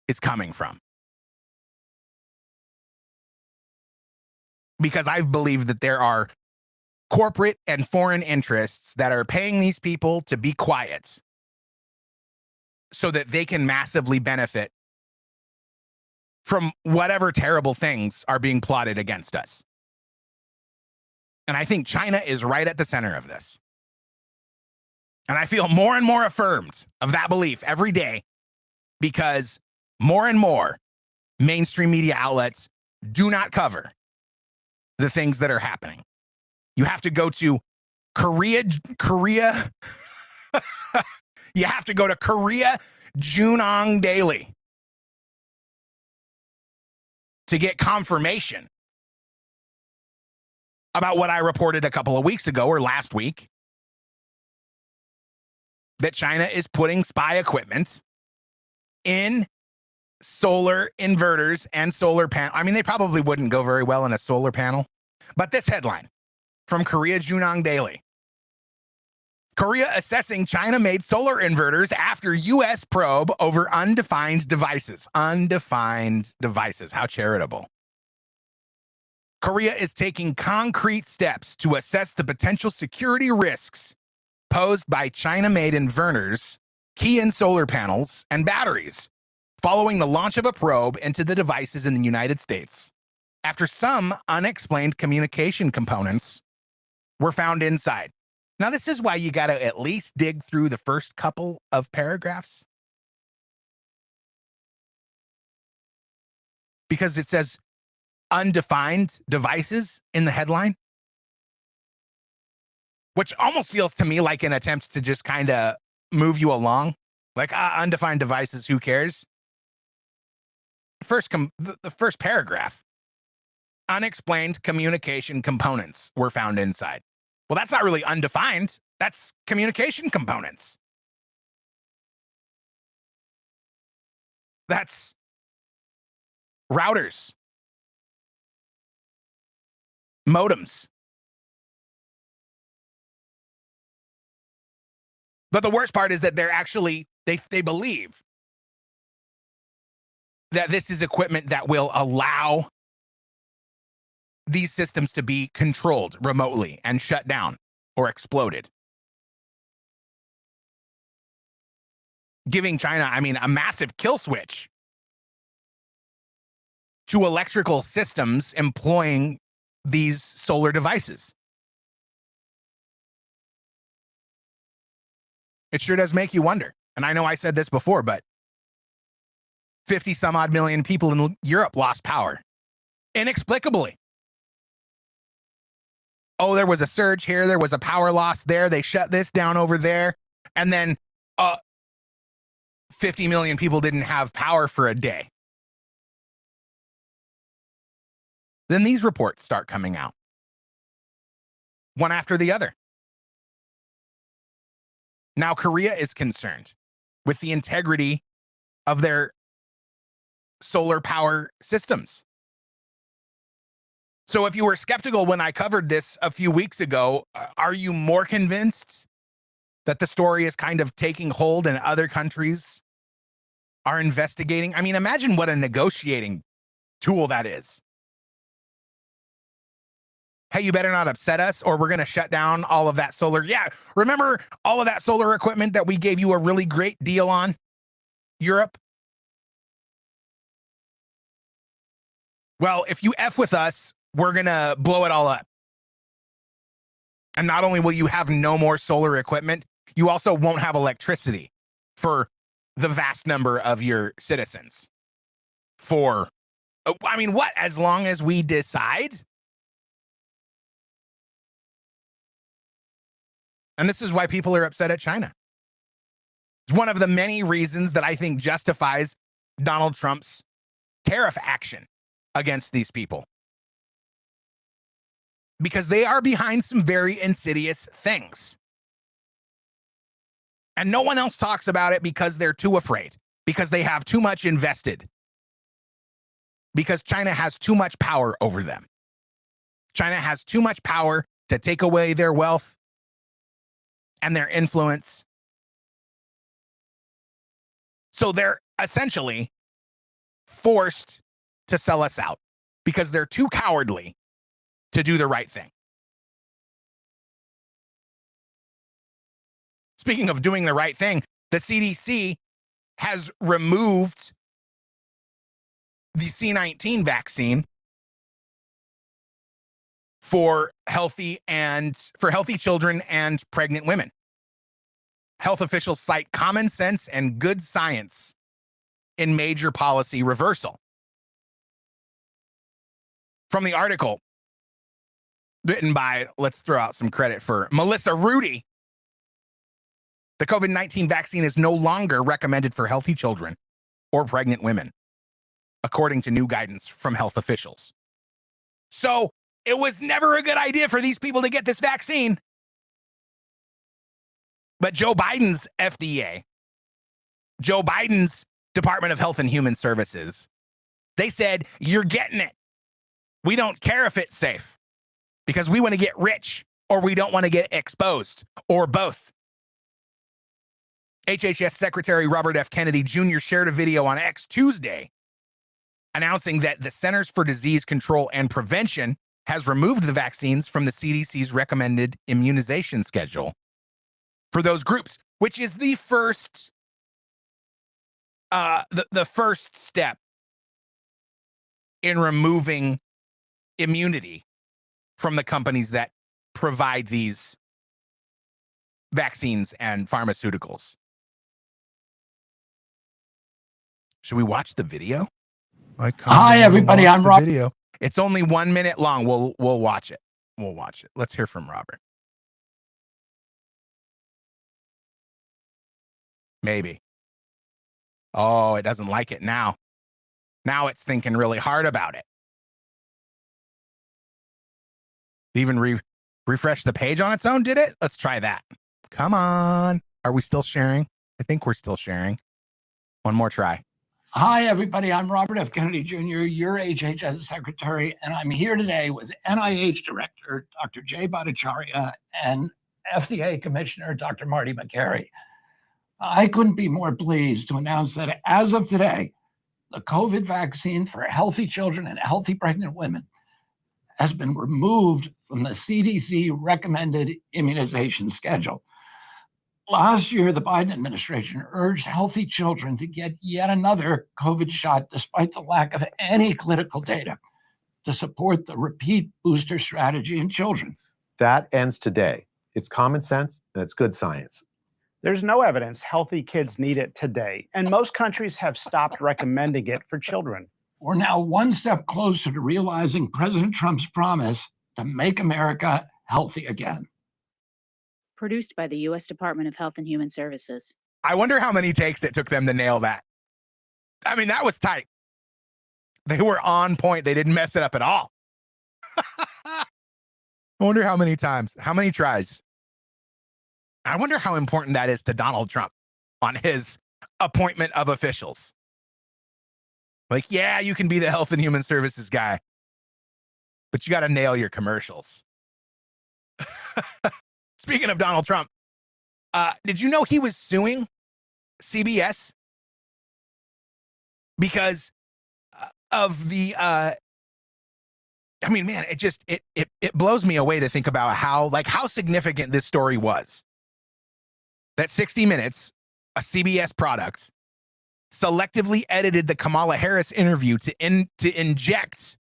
is coming from. Because I believe that there are corporate and foreign interests that are paying these people to be quiet so that they can massively benefit from whatever terrible things are being plotted against us. And I think China is right at the center of this. And I feel more and more affirmed of that belief every day, because more and more mainstream media outlets do not cover the things that are happening. You have to go to Korea. You have to go to Korea Junong Daily to get confirmation about what I reported a couple of weeks ago or last week, that China is putting spy equipment in solar inverters and solar panel. I mean, they probably wouldn't go very well in a solar panel, but this headline from Korea Junong Daily: Korea assessing China-made solar inverters after U.S. probe over undefined devices. Undefined devices. How charitable. Korea is taking concrete steps to assess the potential security risks posed by China-made inverters, key-in solar panels, and batteries, following the launch of a probe into the devices in the United States, after some unexplained communication components were found inside. Now, this is why you got to at least dig through the first couple of paragraphs, because it says undefined devices in the headline, which almost feels to me like an attempt to just kind of move you along. Like, undefined devices, who cares? The first paragraph, unexplained communication components were found inside. Well, that's not really undefined. That's communication components. That's routers, modems. But the worst part is that they're actually, they believe that this is equipment that will allow these systems to be controlled remotely and shut down or exploded, giving China, I mean, a massive kill switch to electrical systems employing these solar devices. It sure does make you wonder. And I know I said this before, but 50 some odd million people in Europe lost power inexplicably. Oh, there was a surge here, there was a power loss there, they shut this down over there, and then 50 million people didn't have power for a day. Then these reports start coming out, one after the other. Now, Korea is concerned with the integrity of their solar power systems. So if you were skeptical when I covered this a few weeks ago, are you more convinced that the story is kind of taking hold and other countries are investigating? I mean, imagine what a negotiating tool that is. Hey, you better not upset us or we're going to shut down all of that solar. Yeah, remember all of that solar equipment that we gave you a really great deal on, Europe? Well, if you F with us, we're going to blow it all up. And not only will you have no more solar equipment, you also won't have electricity for the vast number of your citizens. For, I mean, what? As long as we decide? And this is why people are upset at China. It's one of the many reasons that I think justifies Donald Trump's tariff action against these people. Because they are behind some very insidious things. And no one else talks about it because they're too afraid, because they have too much invested, because China has too much power over them. China has too much power to take away their wealth and their influence. So they're essentially forced to sell us out because they're too cowardly to do the right thing. Speaking of doing the right thing, the CDC has removed the C19 vaccine for healthy children and pregnant women. Health officials cite common sense and good science in major policy reversal. From the article written by, let's throw out some credit for Melissa Rudy, the COVID-19 vaccine is no longer recommended for healthy children or pregnant women, according to new guidance from health officials. So it was never a good idea for these people to get this vaccine. But Joe Biden's FDA, Joe Biden's Department of Health and Human Services, they said, you're getting it. We don't care if it's safe because we want to get rich or we don't want to get exposed or both. HHS Secretary Robert F. Kennedy Jr. shared a video on X Tuesday announcing that the Centers for Disease Control and Prevention has removed the vaccines from the CDC's recommended immunization schedule for those groups, which is the first the first step in removing immunity from the companies that provide these vaccines and pharmaceuticals. Should we watch the video? Hi, everybody. I'm Rob. Video. It's only 1 minute long. We'll watch it. We'll watch it. Let's hear from Robert. Maybe. Oh, it doesn't like it now. Now it's thinking really hard about it. Even refresh the page on its own, did it? Let's try that. Come on. Are we still sharing? I think we're still sharing. One more try. Hi, everybody. I'm Robert F. Kennedy Jr., your HHS Secretary, and I'm here today with NIH Director Dr. Jay Bhattacharya and FDA Commissioner Dr. Marty Makary. I couldn't be more pleased to announce that as of today, the COVID vaccine for healthy children and healthy pregnant women has been removed from the CDC recommended immunization schedule. Last year, the Biden administration urged healthy children to get yet another COVID shot despite the lack of any clinical data to support the repeat booster strategy in children. That ends today. It's common sense and it's good science. There's no evidence healthy kids need it today, and most countries have stopped recommending it for children. We're now one step closer to realizing President Trump's promise to make America healthy again. Produced by the U.S. Department of Health and Human Services. I wonder how many takes it took them to nail that. I mean, that was tight. They were on point. They didn't mess it up at all. I wonder how many times, how many tries. I wonder how important that is to Donald Trump on his appointment of officials. Like, yeah, you can be the Health and Human Services guy, but you got to nail your commercials. Speaking of Donald Trump, did you know he was suing CBS because of the, I mean, man, it blows me away to think about how significant this story was. That 60 Minutes, a CBS product, selectively edited the Kamala Harris interview to inject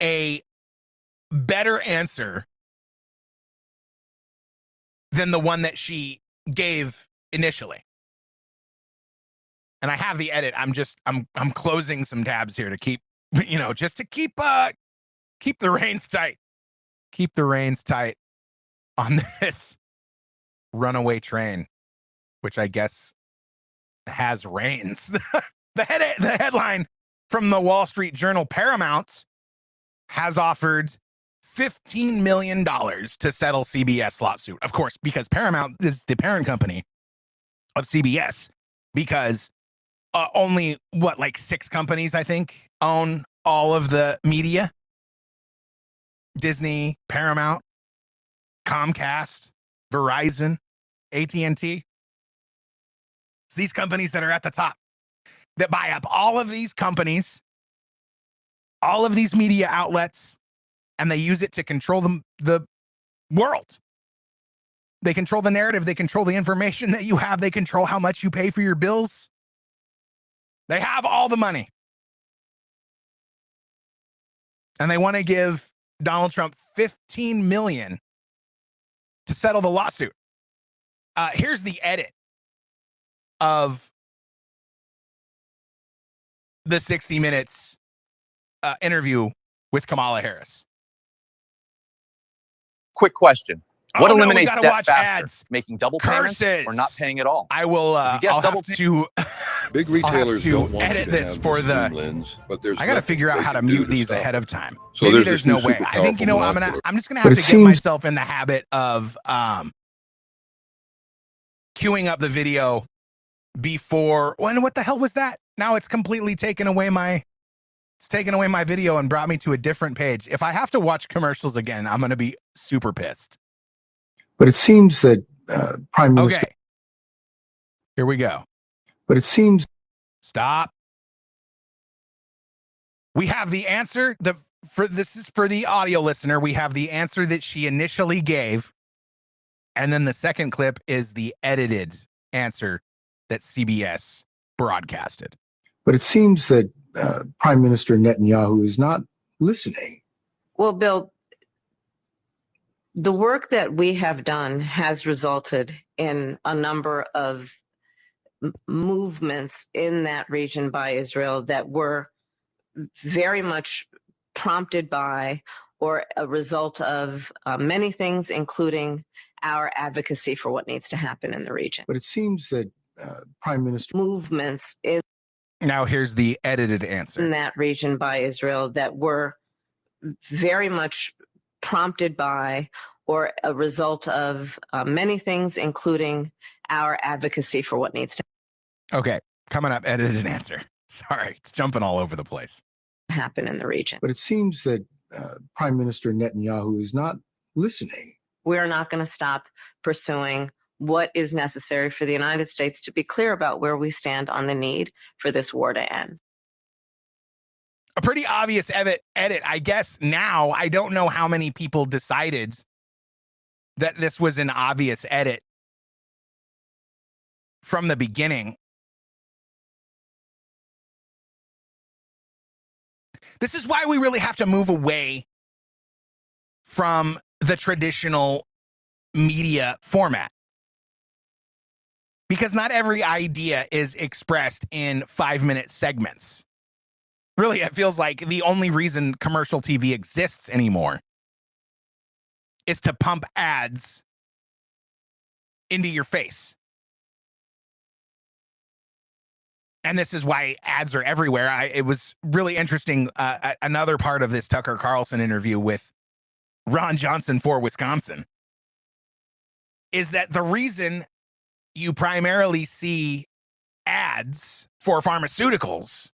a better answer than the one that she gave initially. And I have the edit. I'm closing some tabs here to keep, just to keep the reins tight. Keep the reins tight on this runaway train, which I guess has reins. The headline from the Wall Street Journal: Paramount has offered $15 million to settle CBS lawsuit. Of course, because Paramount is the parent company of CBS, because only 6 companies, I think, own all of the media. Disney, Paramount, Comcast, Verizon, AT&T. It's these companies that are at the top that buy up all of these companies, all of these media outlets, and they use it to control the world. They control the narrative. They control the information that you have. They control how much you pay for your bills. They have all the money. And they want to give Donald Trump $15 million to settle the lawsuit. Here's the edit of the 60 Minutes interview with Kamala Harris. Quick question. What eliminates no, debt faster? Ads. Making double payments or not paying at all? I will Big retailers don't want edit you to this have for the the lens, but there's I got to figure out how to mute these stop. ahead of time. So maybe there's no this way. new I think super I'm powerful just gonna have to get myself in the habit of queuing up the video before. What the hell was that? Now it's completely taken away my video and brought me to a different page. If I have to watch commercials again, I'm gonna be super pissed. But it seems that Prime Minister. Okay, here we go. But it seems. Stop. We have the answer. This is for the audio listener. We have the answer that she initially gave, and then the second clip is the edited answer that CBS broadcasted. But it seems that Prime Minister Netanyahu is not listening. Well, Bill, The work that we have done has resulted in a number of movements in that region by Israel that were very much prompted by or a result of many things, including our advocacy for what needs to happen in the region. But it seems that Prime Minister movements in Now here's the edited answer. that region by Israel that were very much prompted by or a result of many things, including our advocacy for what needs to Okay, coming up, edited answer. Sorry, it's jumping all over the place. happen in the region. But it seems that Prime Minister Netanyahu is not listening. We're not going to stop pursuing what is necessary for the United States to be clear about where we stand on the need for this war to end. A pretty obvious edit, I guess. Now, I don't know how many people decided that this was an obvious edit from the beginning. This is why we really have to move away from the traditional media format. Because not every idea is expressed in 5-minute segments. Really, it feels like the only reason commercial TV exists anymore is to pump ads into your face. And this is why ads are everywhere. It was really interesting. Another part of this Tucker Carlson interview with Ron Johnson for Wisconsin is that the reason you primarily see ads for pharmaceuticals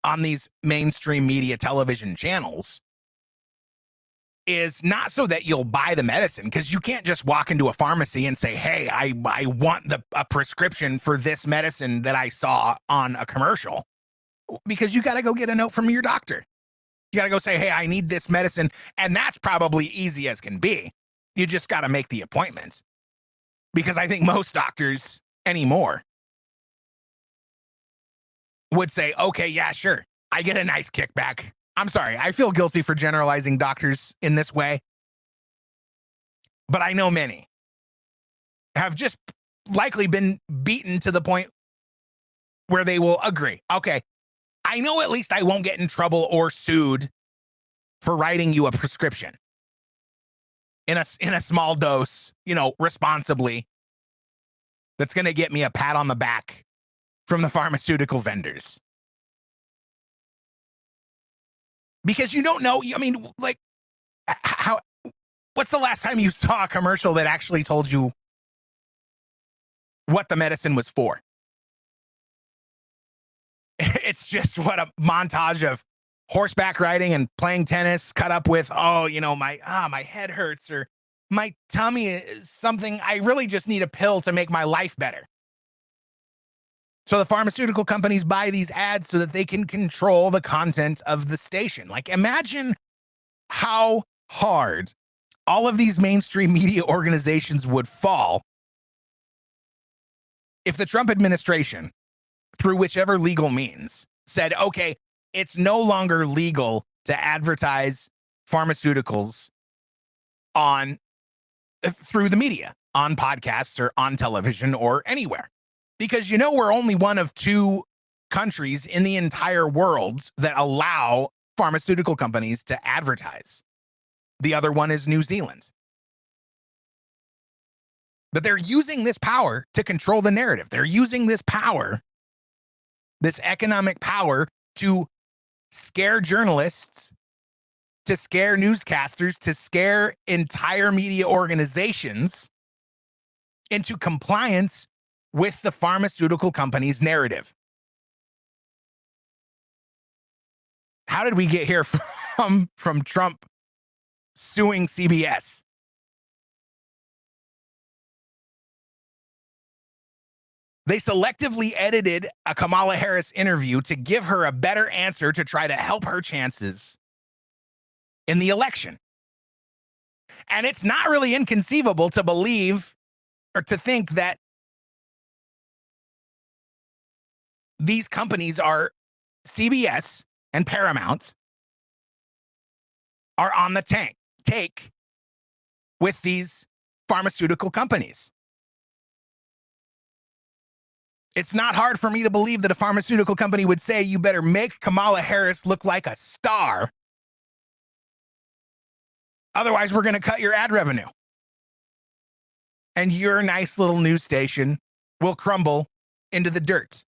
on these mainstream media television channels is not so that you'll buy the medicine, because you can't just walk into a pharmacy and say, hey, I want a prescription for this medicine that I saw on a commercial, because you got to go get a note from your doctor. You got to go say, hey, I need this medicine. And that's probably easy as can be. You just got to make the appointment, because I think most doctors anymore would say, okay, yeah, sure. I get a nice kickback. I'm sorry. I feel guilty for generalizing doctors in this way, but I know many have just likely been beaten to the point where they will agree. Okay, I know at least I won't get in trouble or sued for writing you a prescription in a small dose, responsibly. That's going to get me a pat on the back from the pharmaceutical vendors. Because you don't know, what's the last time you saw a commercial that actually told you what the medicine was for? It's just what a montage of horseback riding and playing tennis cut up with, my head hurts, or my tummy is something. I really just need a pill to make my life better. So the pharmaceutical companies buy these ads so that they can control the content of the station. Like, imagine how hard all of these mainstream media organizations would fall if the Trump administration, through whichever legal means, said, okay, it's no longer legal to advertise pharmaceuticals through the media, on podcasts or on television or anywhere. Because we're only one of 2 countries in the entire world that allow pharmaceutical companies to advertise. The other one is New Zealand. But they're using this power to control the narrative. They're using this power, this economic power, to scare journalists, to scare newscasters, to scare entire media organizations into compliance with the pharmaceutical company's narrative. How did we get here from Trump suing CBS? They selectively edited a Kamala Harris interview to give her a better answer to try to help her chances in the election. And it's not really inconceivable to believe or to think that these companies are, CBS and Paramount, are on the take with these pharmaceutical companies. It's not hard for me to believe that a pharmaceutical company would say, you better make Kamala Harris look like a star. Otherwise, we're going to cut your ad revenue. And your nice little news station will crumble into the dirt.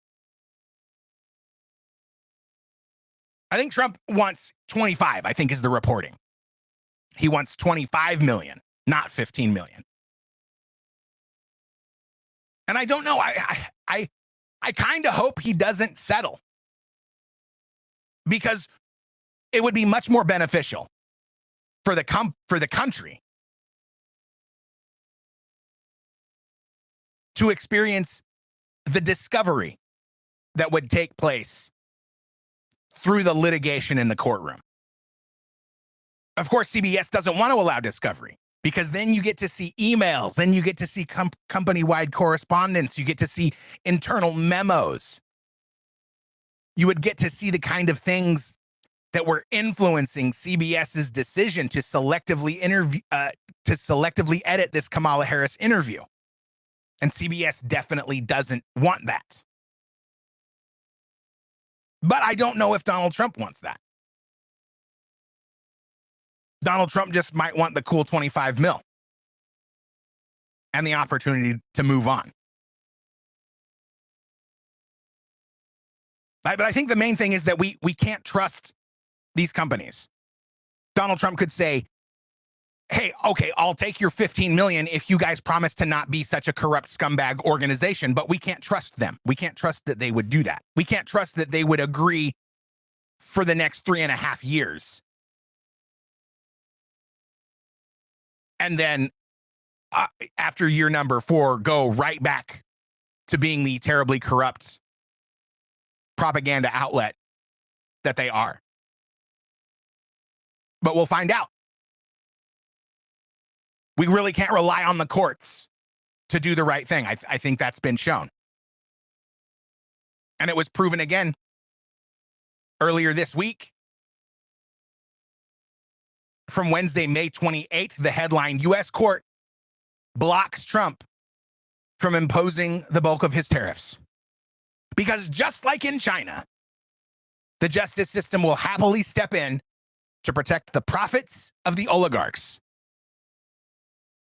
I think Trump wants 25, I think is the reporting. He wants 25 million, not 15 million. And I don't know. I kind of hope he doesn't settle, because it would be much more beneficial for the country to experience the discovery that would take place through the litigation in the courtroom. Of course, CBS doesn't want to allow discovery, because then you get to see emails, then you get to see company-wide correspondence, you get to see internal memos. You would get to see the kind of things that were influencing CBS's decision to selectively edit this Kamala Harris interview. And CBS definitely doesn't want that. But I don't know if Donald Trump wants that. Donald Trump just might want the cool 25 mil and the opportunity to move on. But I think the main thing is that we can't trust these companies. Donald Trump could say, hey, okay, I'll take your 15 million if you guys promise to not be such a corrupt scumbag organization, but we can't trust them. We can't trust that they would do that. We can't trust that they would agree for the next 3.5 years. And then after year number 4, go right back to being the terribly corrupt propaganda outlet that they are. But we'll find out. We really can't rely on the courts to do the right thing. I think that's been shown. And it was proven again earlier this week. From Wednesday, May 28th, the headline, U.S. court blocks Trump from imposing the bulk of his tariffs. Because just like in China, the justice system will happily step in to protect the profits of the oligarchs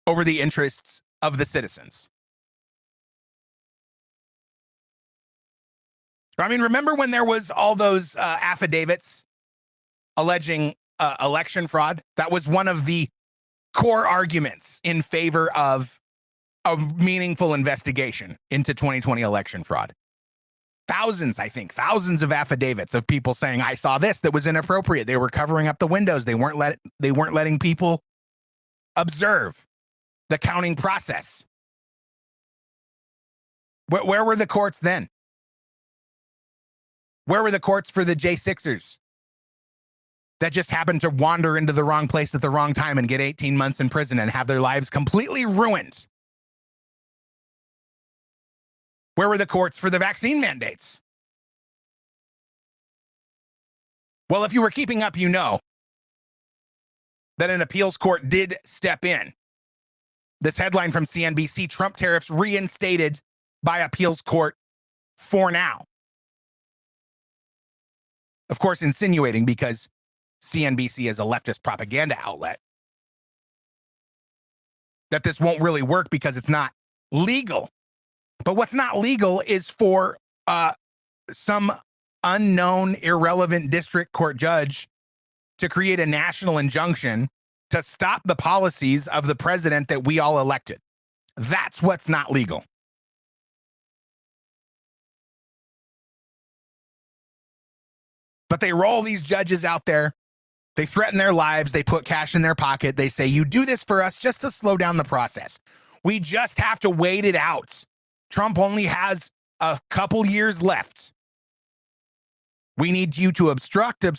over the interests of the citizens. I mean, remember when there was all those affidavits alleging election fraud? That was one of the core arguments in favor of a meaningful investigation into 2020 election fraud. Thousands of affidavits of people saying, I saw this that was inappropriate. They were covering up the windows. They weren't letting people observe the counting process. Where were the courts then? Where were the courts for the J6ers that just happened to wander into the wrong place at the wrong time and get 18 months in prison and have their lives completely ruined? Where were the courts for the vaccine mandates? Well, if you were keeping up, you know that an appeals court did step in. This headline from CNBC, Trump tariffs reinstated by appeals court for now. Of course, insinuating, because CNBC is a leftist propaganda outlet, that this won't really work because it's not legal. But what's not legal is for some unknown, irrelevant district court judge to create a national injunction to stop the policies of the president that we all elected. That's what's not legal. But they roll these judges out there. They threaten their lives. They put cash in their pocket. They say, you do this for us just to slow down the process. We just have to wait it out. Trump only has a couple years left. We need you to obstruct. They're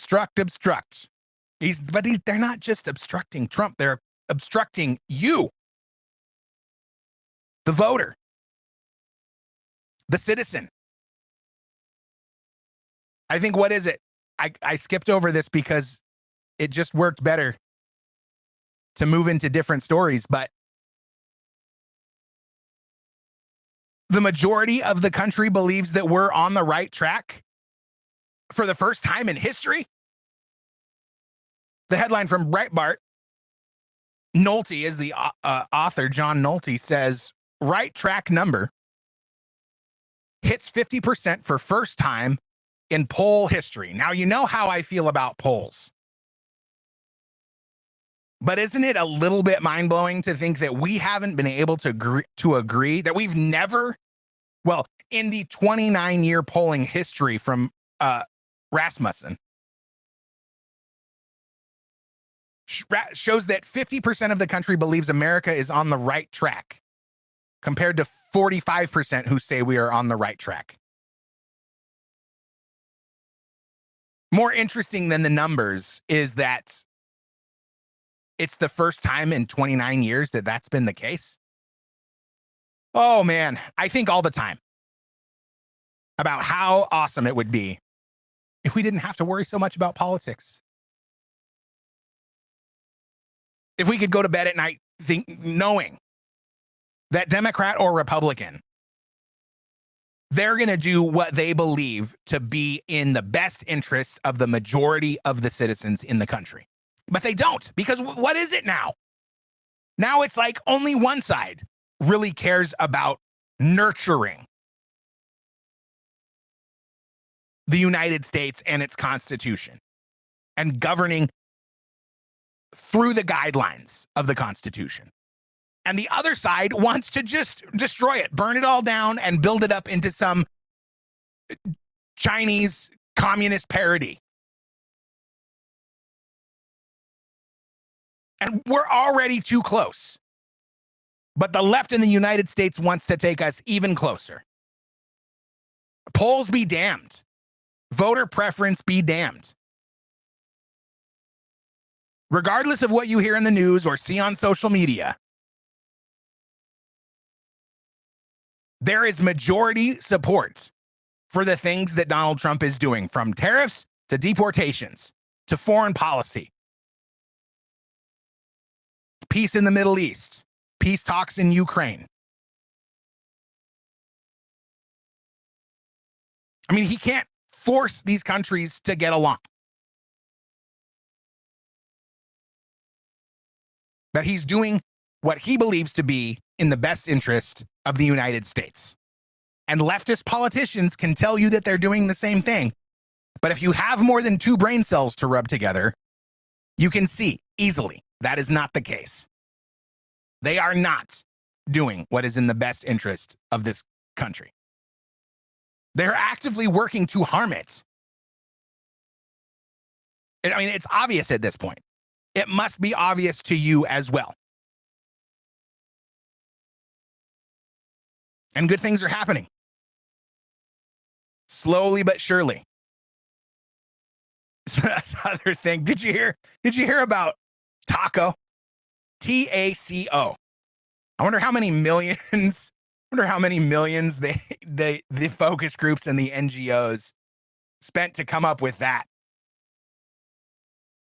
not just obstructing Trump. They're obstructing you, the voter, the citizen. I think, what is it? I skipped over this because it just worked better to move into different stories, but the majority of the country believes that we're on the right track for the first time in history. The headline from Breitbart, Nolte is the author, John Nolte, says, right track number hits 50% for first time in poll history. Now, you know how I feel about polls. But isn't it a little bit mind-blowing to think that we haven't been able to agree that we've never, well, in the 29-year polling history from Rasmussen, shows that 50% of the country believes America is on the right track, compared to 45% who say we are on the right track. More interesting than the numbers is that it's the first time in 29 years that that's been the case. Oh man, I think all the time about how awesome it would be if we didn't have to worry so much about politics. If we could go to bed at night knowing that Democrat or Republican, they're going to do what they believe to be in the best interests of the majority of the citizens in the country. But they don't, because what is it now? Now it's like only one side really cares about nurturing the United States and its Constitution and governing through the guidelines of the Constitution. And the other side wants to just destroy it, burn it all down, and build it up into some Chinese communist parody. And we're already too close. But the left in the United States wants to take us even closer. Polls be damned. Voter preference be damned. Regardless of what you hear in the news or see on social media, there is majority support for the things that Donald Trump is doing, from tariffs to deportations to foreign policy, peace in the Middle East, peace talks in Ukraine. I mean, he can't force these countries to get along. But he's doing what he believes to be in the best interest of the United States. And leftist politicians can tell you that they're doing the same thing. But if you have more than two brain cells to rub together, you can see easily that is not the case. They are not doing what is in the best interest of this country. They're actively working to harm it. I mean, it's obvious at this point. It must be obvious to you as well. And good things are happening. Slowly but surely. That's the other thing. Did you hear about Taco? TACO. I wonder how many millions the focus groups and the NGOs spent to come up with that.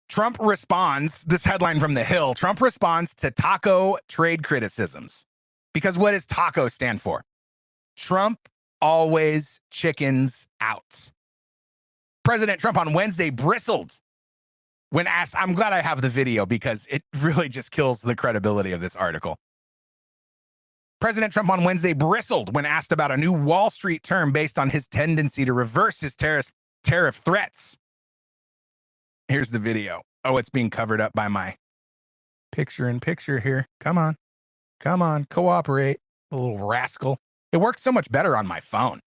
Trump responds, this headline from The Hill, Trump responds to Taco trade criticisms. Because what does Taco stand for? Trump always chickens out. President Trump on Wednesday bristled when asked, I'm glad I have the video because it really just kills the credibility of this article. President Trump on Wednesday bristled when asked about a new Wall Street term based on his tendency to reverse his tariff threats. Here's the video. Oh, it's being covered up by my picture-in-picture here. Come on, cooperate, a little rascal. It worked so much better on my phone.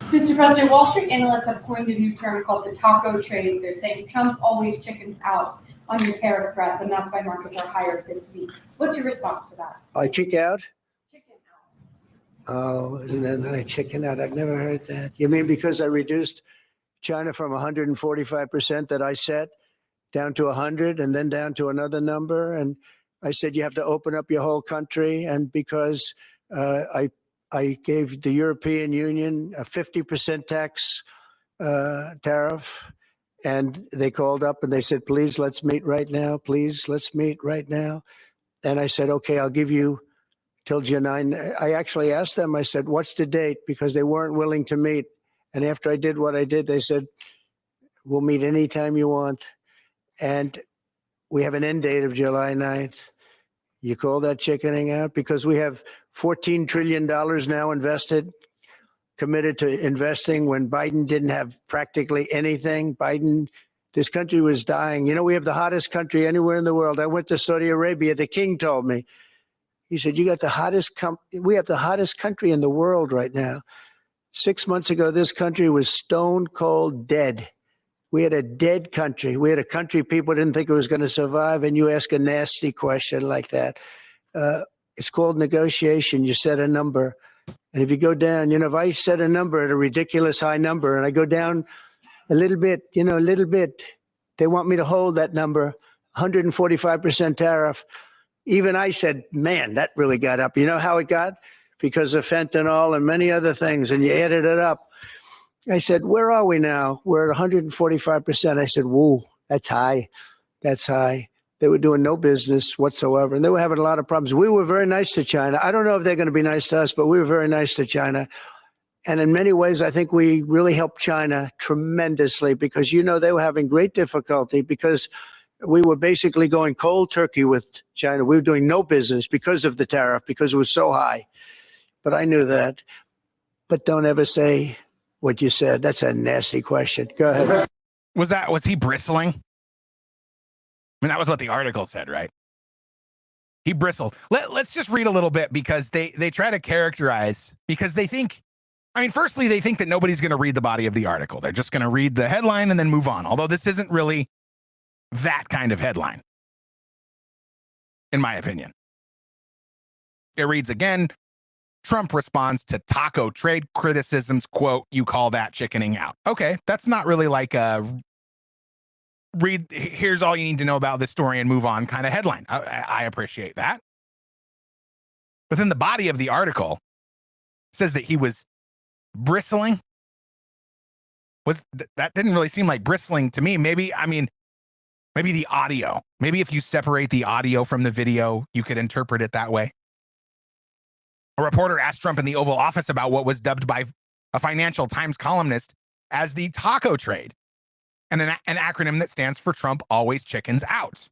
Mr. President, Wall Street analysts have coined a new term called the taco trade. They're saying Trump always chickens out on your tariff threats, and that's why markets are higher this week. What's your response to that? I kick out? Chicken out. Oh, and then I chicken out. I've never heard that. You mean because I reduced China from 145% that I set down to 100 and then down to another number? And I said you have to open up your whole country. And because I gave the European Union a 50% tax tariff, And they called up and they said, please, let's meet right now. Please, let's meet right now. And I said, okay, I'll give you till June 9. I actually asked them, I said, what's the date? Because they weren't willing to meet. And after I did what I did, they said, we'll meet anytime you want. And we have an end date of July 9th. You call that chickening out? Because we have $14 trillion now invested, committed to investing when Biden didn't have practically anything. This country was dying. You know, we have the hottest country anywhere in the world. I went to Saudi Arabia. The king told me, he said, you got the hottest, we have the hottest country in the world right now. 6 months ago, this country was stone cold dead. We had a dead country. We had a country people didn't think it was going to survive. And you ask a nasty question like that. It's called negotiation. You set a number. And if you go down, if I set a number at a ridiculous high number and I go down a little bit, a little bit, they want me to hold that number, 145% tariff. Even I said, man, that really got up. You know how it got? Because of fentanyl and many other things. And you added it up. I said, where are we now? We're at 145%. I said, whoa, that's high. That's high. They were doing no business whatsoever. And they were having a lot of problems. We were very nice to China. I don't know if they're going to be nice to us, but we were very nice to China. And in many ways, I think we really helped China tremendously because, they were having great difficulty because we were basically going cold turkey with China. We were doing no business because of the tariff, because it was so high. But I knew that. But don't ever say what you said. That's a nasty question. Go ahead. Was he bristling? I mean, that was what the article said, right? He bristled. Let's just read a little bit because they try to characterize, because they think, firstly, they think that nobody's going to read the body of the article. They're just going to read the headline and then move on. Although this isn't really that kind of headline, in my opinion. It reads again, Trump responds to taco trade criticisms, quote, you call that chickening out. Okay, that's not really like a read, here's all you need to know about this story and move on kind of headline. I appreciate that. But then the body of the article says that he was bristling. That didn't really seem like bristling to me. Maybe the audio. Maybe if you separate the audio from the video, you could interpret it that way. A reporter asked Trump in the Oval Office about what was dubbed by a Financial Times columnist as the taco trade, and an acronym that stands for Trump always chickens out.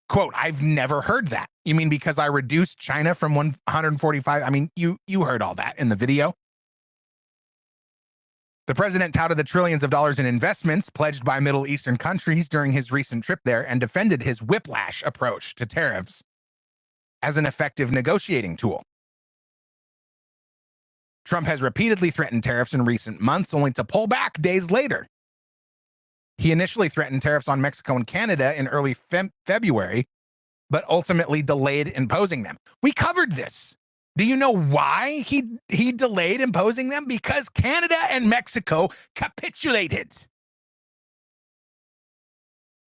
Quote, I've never heard that. You mean because I reduced China from 145? You heard all that in the video. The president touted the trillions of dollars in investments pledged by Middle Eastern countries during his recent trip there and defended his whiplash approach to tariffs as an effective negotiating tool. Trump has repeatedly threatened tariffs in recent months, only to pull back days later. He initially threatened tariffs on Mexico and Canada in early February, but ultimately delayed imposing them. We covered this. Do you know why he delayed imposing them? Because Canada and Mexico capitulated.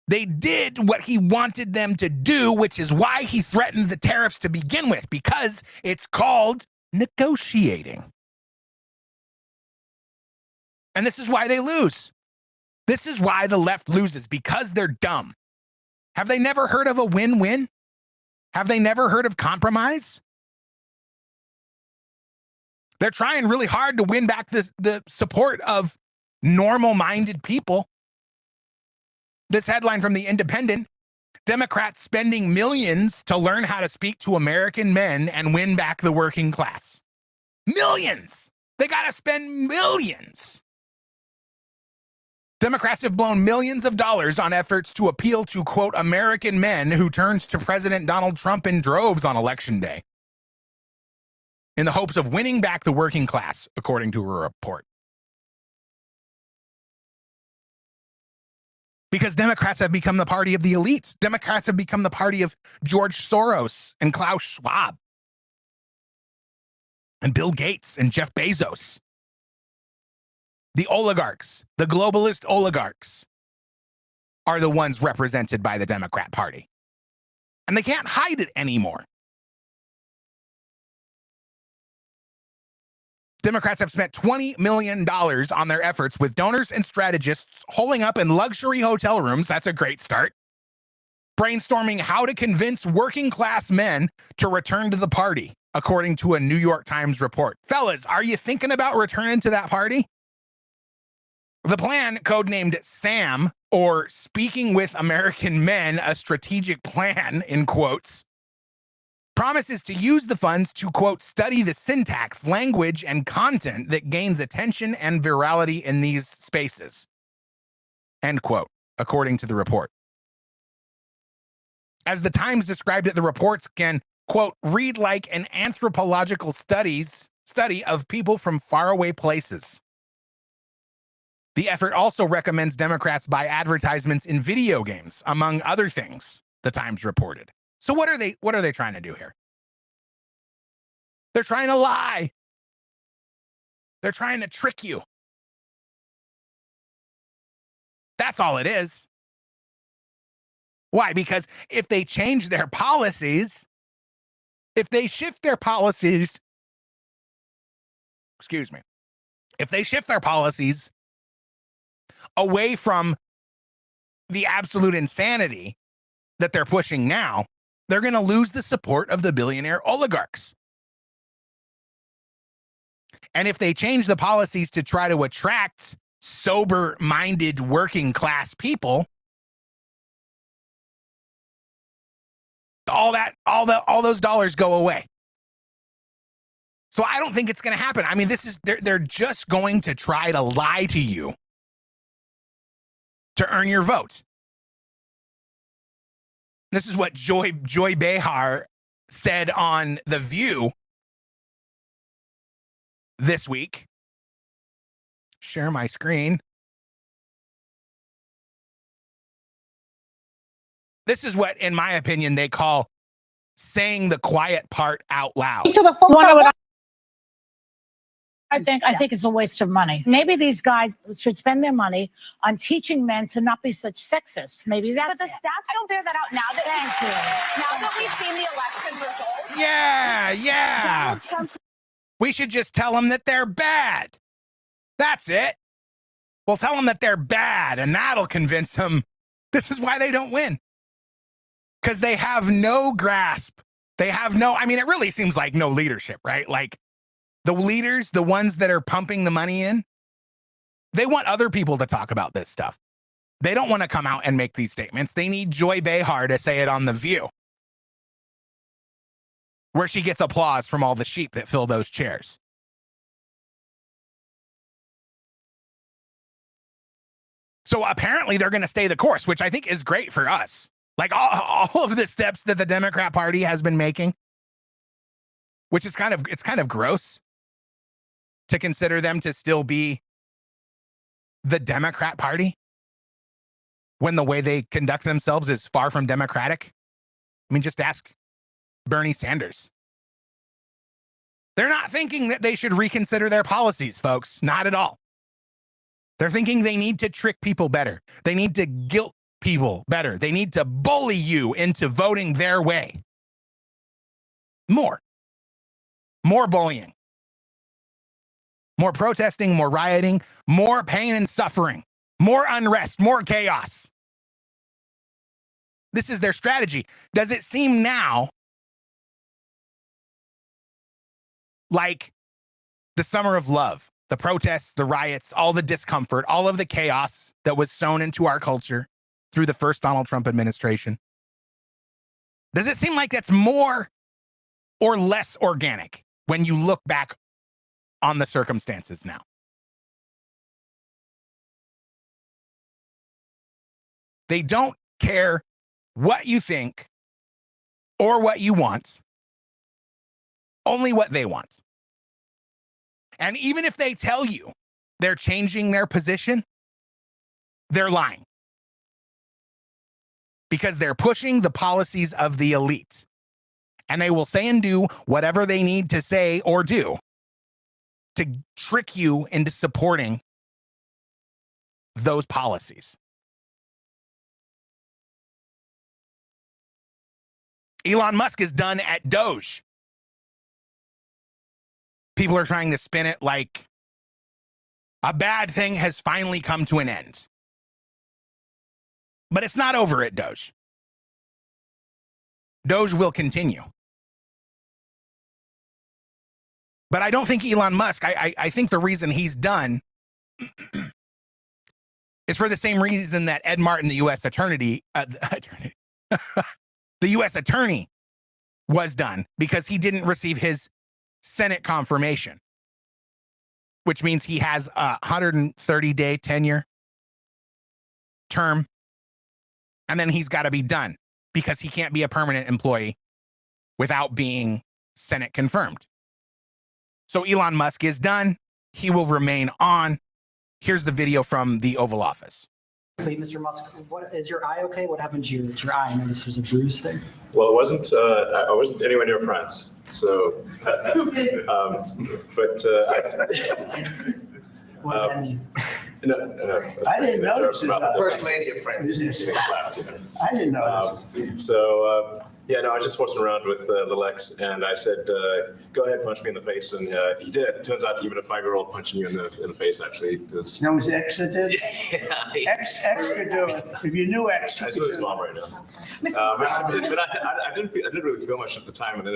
They did what he wanted them to do, which is why he threatened the tariffs to begin with, because it's called negotiating. And this is why they lose. This is why the left loses, because they're dumb. Have they never heard of a win-win? Have they never heard of compromise? They're trying really hard to win back the support of normal-minded people. This headline from The Independent, Democrats spending millions to learn how to speak to American men and win back the working class. Millions. They got to spend millions. Democrats have blown millions of dollars on efforts to appeal to, quote, American men who turned to President Donald Trump in droves on Election Day in the hopes of winning back the working class, according to a report. Because Democrats have become the party of the elites. Democrats have become the party of George Soros and Klaus Schwab and Bill Gates and Jeff Bezos. The oligarchs, the globalist oligarchs, are the ones represented by the Democrat Party. And they can't hide it anymore. Democrats have spent $20 million on their efforts with donors and strategists holing up in luxury hotel rooms. That's a great start. Brainstorming how to convince working class men to return to the party, according to a New York Times report. Fellas, are you thinking about returning to that party? The plan, codenamed SAM, or Speaking with American Men, a strategic plan, in quotes, promises to use the funds to, quote, study the syntax, language, and content that gains attention and virality in these spaces, end quote, according to the report. As the Times described it, the reports can, quote, read like an anthropological study of people from faraway places. The effort also recommends Democrats buy advertisements in video games, among other things, the Times reported. So what are they trying to do here? They're trying to lie. They're trying to trick you. That's all it is. Why? Because if they change their policies, if they shift their policies, if they shift their policies away from the absolute insanity that they're pushing now, they're going to lose the support of the billionaire oligarchs. And if they change the policies to try to attract sober-minded working class people, all those dollars go away. So I don't think it's going to happen. I mean, they're just going to try to lie to you to earn your vote. This is what Joy Behar said on The View this week. Share my screen. This is what, in my opinion, they call saying the quiet part out loud. I think it's a waste of money. Maybe these guys should spend their money on teaching men to not be such sexists. Maybe that's. But the stats don't bear that out now that we've seen the election results. Yeah. We should just tell them that they're bad. That's it. We'll tell them that they're bad, and that'll convince them. This is why they don't win. Because they have no grasp. They have no, I mean, it really seems like no leadership, right? Like the leaders, the ones that are pumping the money in, they want other people to talk about this stuff. They don't want to come out and make these statements. They need Joy Behar to say it on The View, where she gets applause from all the sheep that fill those chairs. So apparently they're going to stay the course, which I think is great for us. Like all of the steps that the Democrat Party has been making, which is kind of gross to consider them to still be the Democrat Party when the way they conduct themselves is far from democratic. I mean, just ask Bernie Sanders. They're not thinking that they should reconsider their policies, folks. Not at all. They're thinking they need to trick people better. They need to guilt people better. They need to bully you into voting their way. More bullying, more protesting, more rioting, more pain and suffering, more unrest, more chaos. This is their strategy. Does it seem now like the summer of love, the protests, the riots, all the discomfort, all of the chaos that was sown into our culture through the first Donald Trump administration? Does it seem like that's more or less organic when you look back on the circumstances now? They don't care what you think or what you want, only what they want. And even if they tell you they're changing their position, they're lying. Because they're pushing the policies of the elite. And they will say and do whatever they need to say or do to trick you into supporting those policies. Elon Musk is done at DOGE. people are trying to spin it like a bad thing has finally come to an end. But it's not over at DOGE. DOGE will continue. But I don't think Elon Musk, I think the reason he's done is for the same reason that Ed Martin, the U.S. attorney, the U.S. attorney was done, because he didn't receive his Senate confirmation, which means he has a 130-day tenure term, and then he's got to be done because he can't be a permanent employee without being Senate confirmed. So Elon Musk is done. He will remain on. Here's the video from the Oval Office. Wait, Mr. Musk, what is your eye okay? What happened to your eye? I noticed there's a bruise there. Well, it wasn't. I wasn't anywhere near France. So, but What does that mean? No. I didn't notice it. First lady of France. I didn't notice. Yeah, no, I was just walking around with little X, and I said, "Go ahead, punch me in the face," and he did. Turns out, even a 5-year-old punching you in the face actually does. That was X that did? Yeah. X could do it. If you knew X, I saw his mom right now. But I didn't really feel much at the time, and then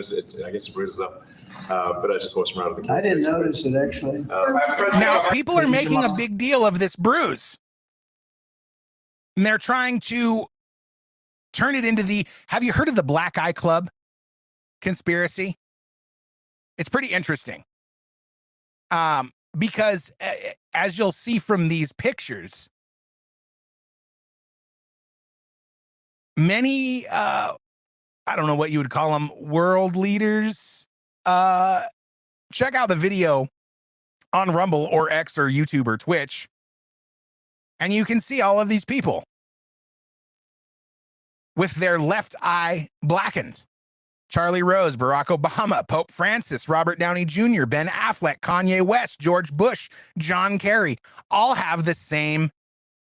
I guess it bruises up. But I just walked around with the kid. I didn't notice it actually. Now, people are making a big deal of this bruise. And they're trying to turn it into have you heard of the Black Eye Club conspiracy? It's pretty interesting. Because as you'll see from these pictures, many, I don't know what you would call them, world leaders, check out the video on Rumble or X or YouTube or Twitch, and you can see all of these people with their left eye blackened. Charlie Rose, Barack Obama, Pope Francis, Robert Downey Jr., Ben Affleck, Kanye West, George Bush, John Kerry, all have the same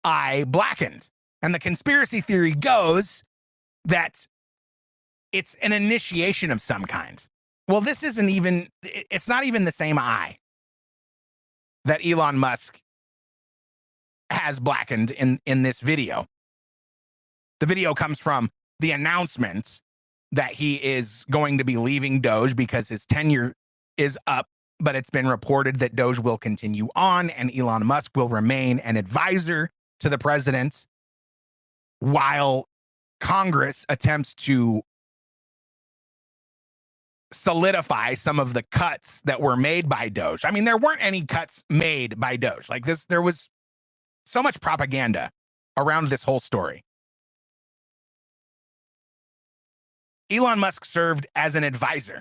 eye blackened. And the conspiracy theory goes that it's an initiation of some kind. Well, this isn't even, it's not even the same eye that Elon Musk has blackened in this video. The video comes from the announcement that he is going to be leaving DOGE because his tenure is up, but it's been reported that DOGE will continue on and Elon Musk will remain an advisor to the president while Congress attempts to solidify some of the cuts that were made by DOGE. I mean, there weren't any cuts made by DOGE. Like this, there was so much propaganda around this whole story. Elon Musk served as an advisor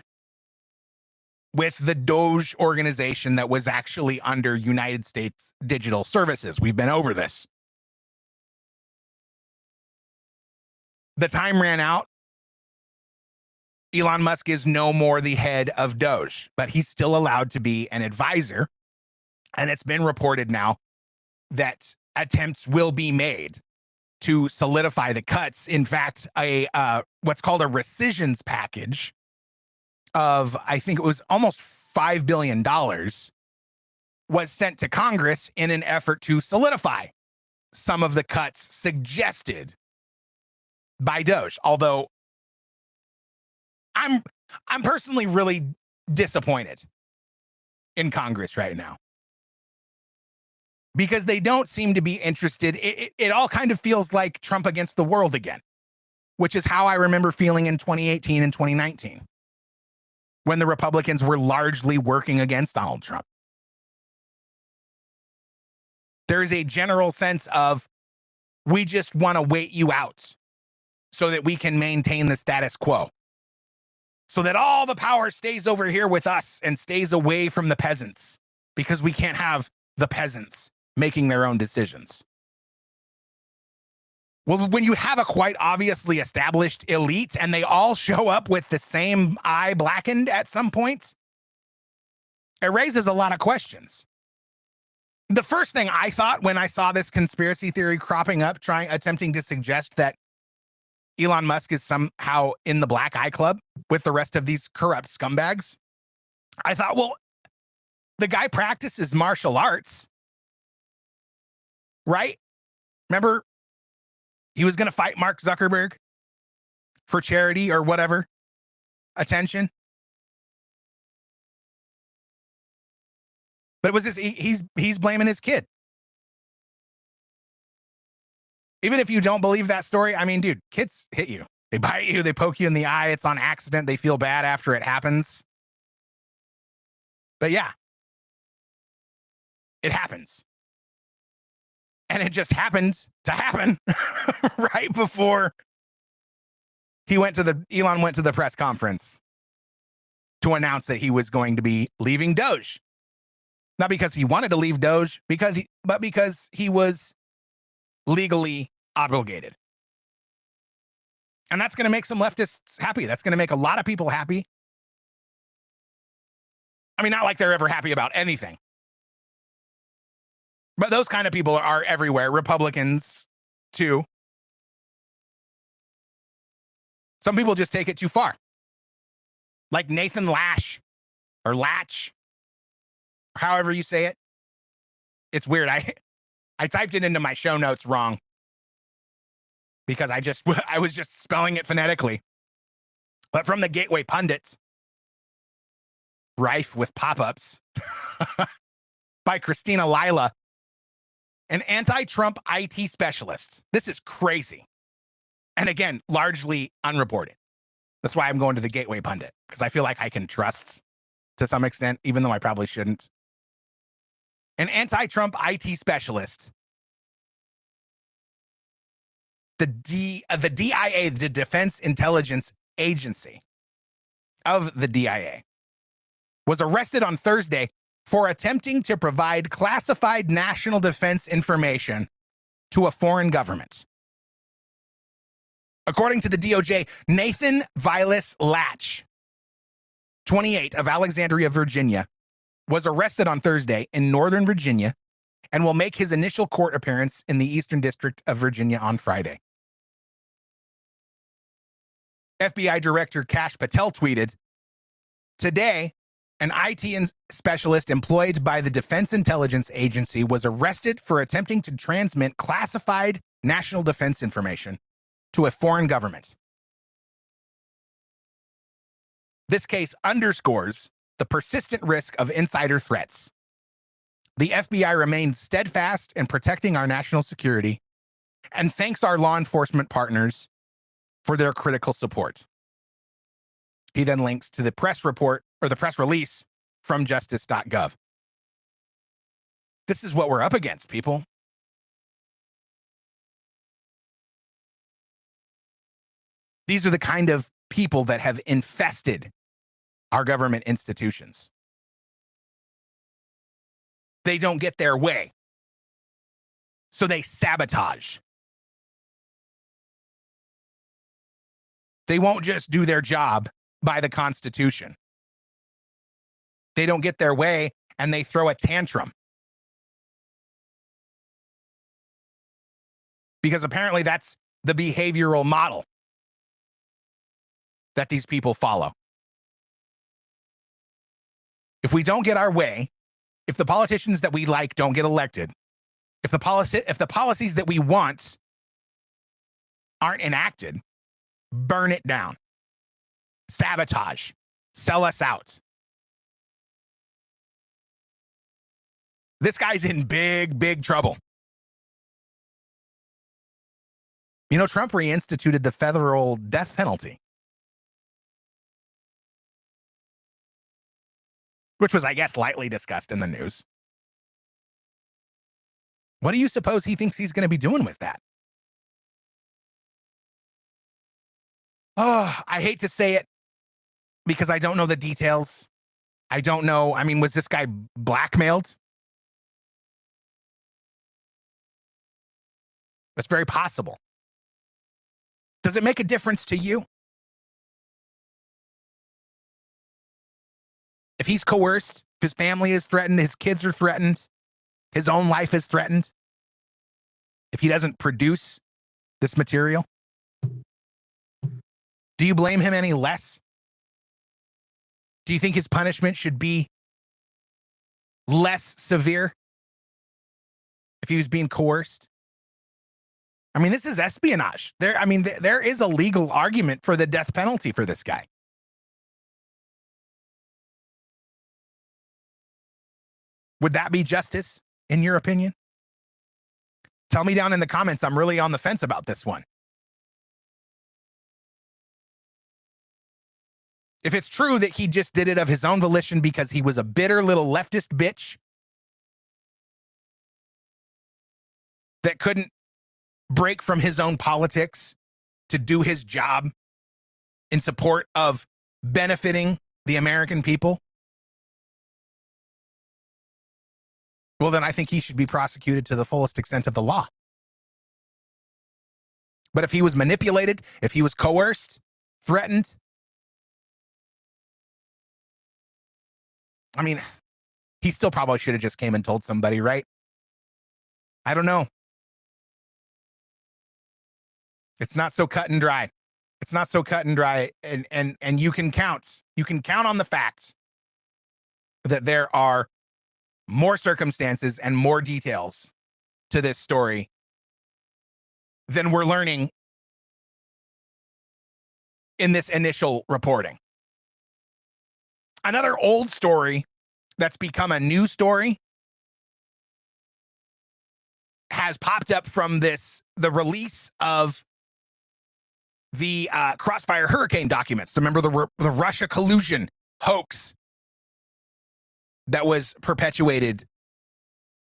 with the DOGE organization that was actually under United States Digital Services. We've been over this. The time ran out. Elon Musk is no more the head of DOGE, but he's still allowed to be an advisor. And it's been reported now that attempts will be made to solidify the cuts. In fact, what's called a rescissions package of, I think it was almost $5 billion, was sent to Congress in an effort to solidify some of the cuts suggested by DOGE. Although I'm personally really disappointed in Congress right now, because they don't seem to be interested. It all kind of feels like Trump against the world again, which is how I remember feeling in 2018 and 2019, when the Republicans were largely working against Donald Trump. There's a general sense of, we just want to wait you out so that we can maintain the status quo, so that all the power stays over here with us and stays away from the peasants, because we can't have the peasants making their own decisions. Well, when you have a quite obviously established elite and they all show up with the same eye blackened at some points, it raises a lot of questions. The first thing I thought when I saw this conspiracy theory cropping up, attempting to suggest that Elon Musk is somehow in the Black Eye Club with the rest of these corrupt scumbags, I thought, well, The guy practices martial arts, right? Remember, he was going to fight Mark Zuckerberg for charity or whatever, attention. But it was just, he's blaming his kid. Even if you don't believe that story, I mean, dude, kids hit you. They bite you, they poke you in the eye. It's on accident. They feel bad after it happens. But yeah, it happens. And it just happened to happen right before Elon went to the press conference to announce that he was going to be leaving DOGE. Not because he wanted to leave DOGE, but because he was legally obligated. And that's going to make some leftists happy. That's going to make a lot of people happy. I mean, not like they're ever happy about anything. But those kind of people are everywhere. Republicans, too. Some people just take it too far. Like Nathan Latch, or Latch, however you say it. It's weird. I typed it into my show notes wrong because I was just spelling it phonetically. But from the Gateway Pundit, rife with pop-ups, by Christina Lila, an anti-Trump IT specialist. This is crazy. And again, largely unreported. That's why I'm going to the Gateway Pundit, because I feel like I can trust to some extent, even though I probably shouldn't. An anti-Trump IT specialist. The DIA, the Defense Intelligence Agency of the DIA, was arrested on Thursday for attempting to provide classified national defense information to a foreign government. According to the DOJ, Nathan Vilas Latch, 28, of Alexandria, Virginia, was arrested on Thursday in Northern Virginia and will make his initial court appearance in the Eastern District of Virginia on Friday. FBI Director Kash Patel tweeted, "Today, an IT specialist employed by the Defense Intelligence Agency was arrested for attempting to transmit classified national defense information to a foreign government. This case underscores the persistent risk of insider threats. The FBI remains steadfast in protecting our national security and thanks our law enforcement partners for their critical support." He then links to the press report or the press release from justice.gov. This is what we're up against, people. These are the kind of people that have infested our government institutions. They don't get their way, so they sabotage. They won't just do their job by the Constitution. They don't get their way and they throw a tantrum. Because apparently that's the behavioral model that these people follow. If we don't get our way, if the politicians that we like don't get elected, if the policies that we want aren't enacted, burn it down. Sabotage. Sell us out. This guy's in big, big trouble. You know, Trump reinstituted the federal death penalty, which was, I guess, lightly discussed in the news. What do you suppose he thinks he's going to be doing with that? Oh, I hate to say it because I don't know the details. I don't know. I mean, was this guy blackmailed? That's very possible. Does it make a difference to you? If he's coerced, if his family is threatened, his kids are threatened, his own life is threatened, if he doesn't produce this material, do you blame him any less? Do you think his punishment should be less severe if he was being coerced? I mean, this is espionage. There is a legal argument for the death penalty for this guy. Would that be justice, in your opinion? Tell me down in the comments. I'm really on the fence about this one. If it's true that he just did it of his own volition because he was a bitter little leftist bitch that couldn't break from his own politics to do his job in support of benefiting the American people, well, then I think he should be prosecuted to the fullest extent of the law. But if he was manipulated, if he was coerced, threatened, I mean, he still probably should have just came and told somebody, right? I don't know. It's not so cut and dry. It's not so cut and dry, and you can count on the fact that there are more circumstances and more details to this story than we're learning in this initial reporting. Another old story that's become a new story has popped up from the release of the Crossfire Hurricane documents. Remember the Russia collusion hoax that was perpetuated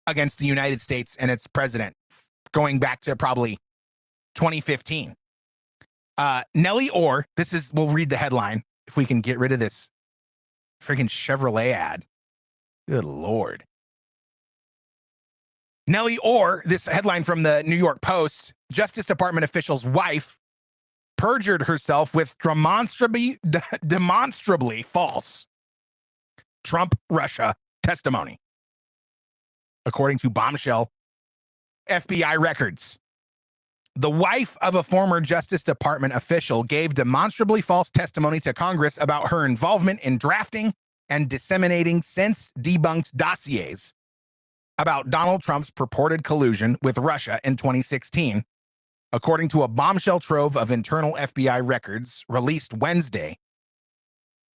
against the United States and its president going back to probably 2015. Nellie Orr, we'll read the headline if we can get rid of this freaking Chevrolet ad. Good Lord. Nellie Orr, this headline from the New York Post, Justice Department official's wife perjured herself with demonstrably false Trump-Russia testimony, according to bombshell FBI records. The wife of a former Justice Department official gave demonstrably false testimony to Congress about her involvement in drafting and disseminating since-debunked dossiers about Donald Trump's purported collusion with Russia in 2016, according to a bombshell trove of internal FBI records released Wednesday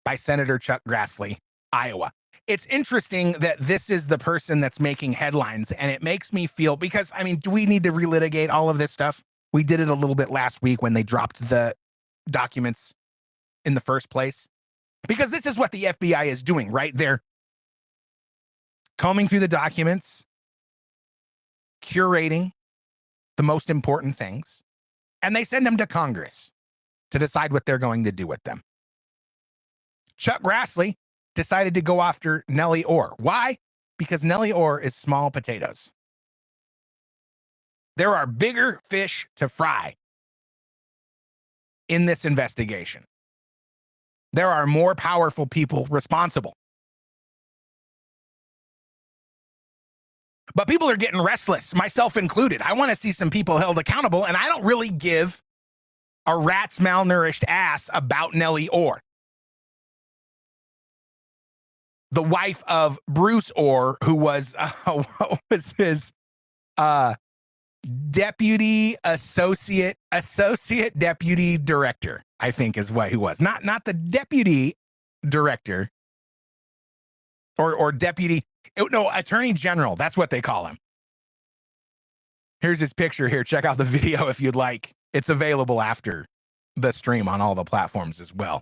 by Senator Chuck Grassley, Iowa. It's interesting that this is the person that's making headlines, and it makes me feel, because, I mean, do we need to relitigate all of this stuff? We did it a little bit last week when they dropped the documents in the first place. Because this is what the FBI is doing, right? They're combing through the documents, curating the most important things, and they send them to Congress to decide what they're going to do with them. Chuck Grassley decided to go after Nellie Orr. Why? Because Nellie Orr is small potatoes. There are bigger fish to fry in this investigation. There are more powerful people responsible. But people are getting restless, myself included. I want to see some people held accountable, and I don't really give a rat's malnourished ass about Nellie Orr, the wife of Bruce Orr, who was what was his deputy associate deputy director, I think is what he was. Not the deputy director or deputy, no, attorney general. That's what they call him. Here's his picture here. Check out the video if you'd like. It's available after the stream on all the platforms as well.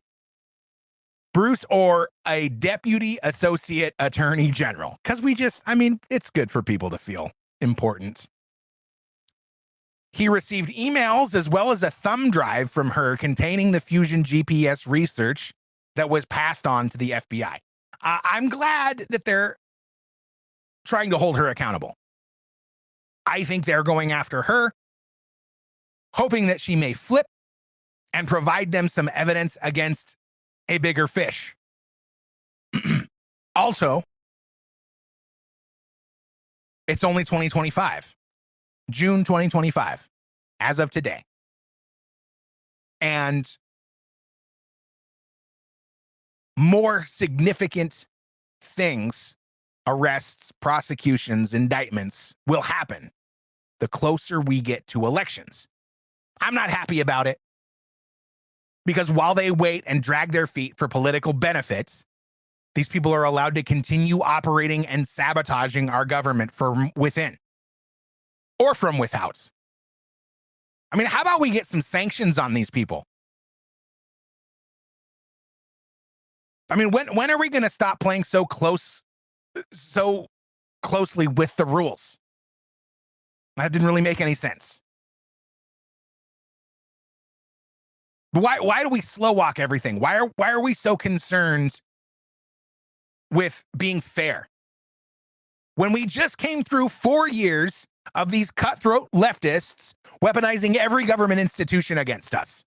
Bruce Orr, a deputy associate attorney general. Because it's good for people to feel important. He received emails as well as a thumb drive from her containing the Fusion GPS research that was passed on to the FBI. I'm glad that they're trying to hold her accountable. I think they're going after her, hoping that she may flip and provide them some evidence against a bigger fish. Also, it's only 2025, June 2025, as of today. And more significant things arrests, prosecutions, indictments will happen the closer we get to elections. I'm not happy about it because while they wait and drag their feet for political benefits, these people are allowed to continue operating and sabotaging our government from within or from without. I mean, how about we get some sanctions on these people? I mean, when are we going to stop playing so closely with the rules? That didn't really make any sense. But why do we slow walk everything? Why are we so concerned with being fair? When we just came through 4 years of these cutthroat leftists weaponizing every government institution against us.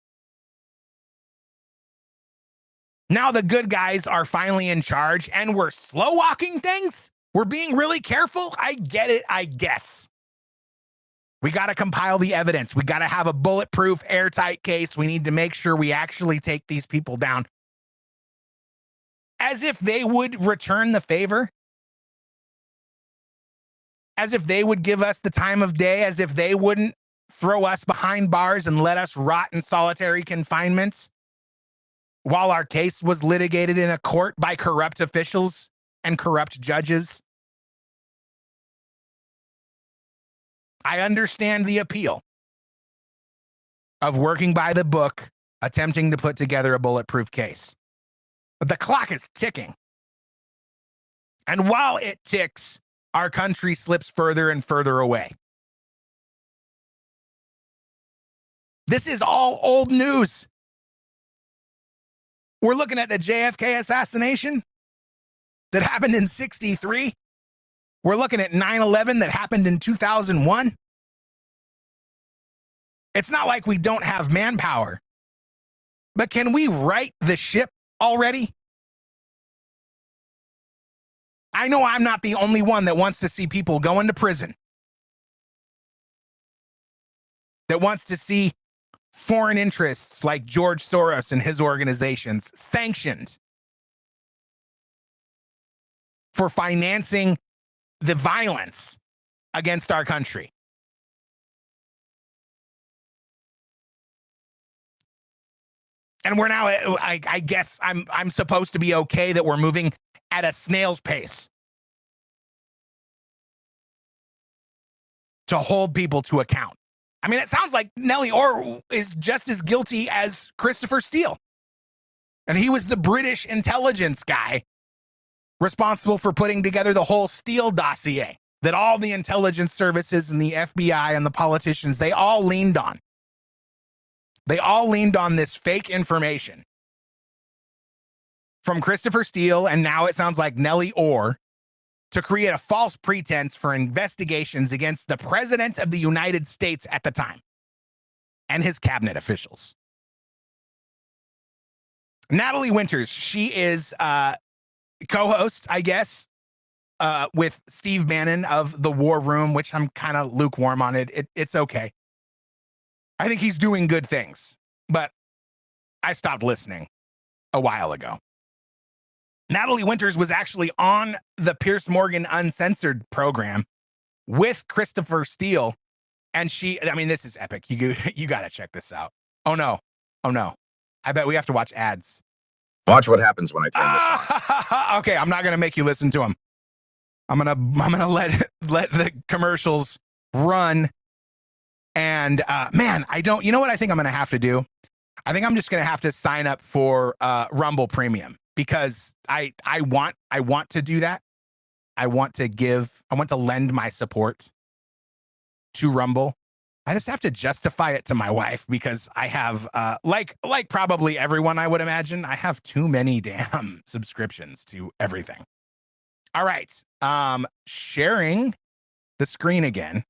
Now the good guys are finally in charge and we're slow walking things? We're being really careful? I get it, I guess. We got to compile the evidence. We got to have a bulletproof, airtight case. We need to make sure we actually take these people down. As if they would return the favor. As if they would give us the time of day. As if they wouldn't throw us behind bars and let us rot in solitary confinements while our case was litigated in a court by corrupt officials and corrupt judges. I understand the appeal of working by the book, attempting to put together a bulletproof case. But the clock is ticking. And while it ticks, our country slips further and further away. This is all old news. We're looking at the JFK assassination that happened in '63. We're looking at 9/11 that happened in 2001. It's not like we don't have manpower, but can we right the ship already? I know I'm not the only one that wants to see people go into prison, that wants to see foreign interests like George Soros and his organizations sanctioned for financing the violence against our country. And we're now, I guess I'm supposed to be okay that we're moving at a snail's pace to hold people to account. I mean, it sounds like Nellie Orr is just as guilty as Christopher Steele. And he was the British intelligence guy responsible for putting together the whole Steele dossier that all the intelligence services and the FBI and the politicians, they all leaned on. They all leaned on this fake information from Christopher Steele, and now it sounds like Nellie Orr, to create a false pretense for investigations against the President of the United States at the time and his cabinet officials. Natalie Winters, she is co-host, I guess, with Steve Bannon of The War Room, which I'm kind of lukewarm on it. It's okay. I think he's doing good things, but I stopped listening a while ago. Natalie Winters was actually on the Piers Morgan Uncensored program with Christopher Steele, and I mean, this is epic. You got to check this out. Oh no. I bet we have to watch ads. Watch what happens when I turn this on. Okay, I'm not going to make you listen to them. I'm going to let the commercials run. And man, you know what I think I'm going to have to do? I think I'm just going to have to sign up for Rumble Premium, because I want to do that. I want to lend my support to Rumble. I just have to justify it to my wife, because I have like probably everyone, I would imagine, I have too many damn subscriptions to everything. All right. Sharing the screen again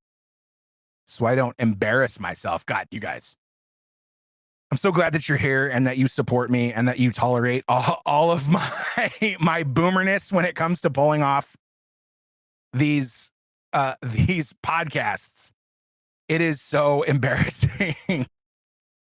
so I don't embarrass myself. God, you guys, I'm so glad that you're here and that you support me and that you tolerate all of my boomerness when it comes to pulling off these podcasts. It is so embarrassing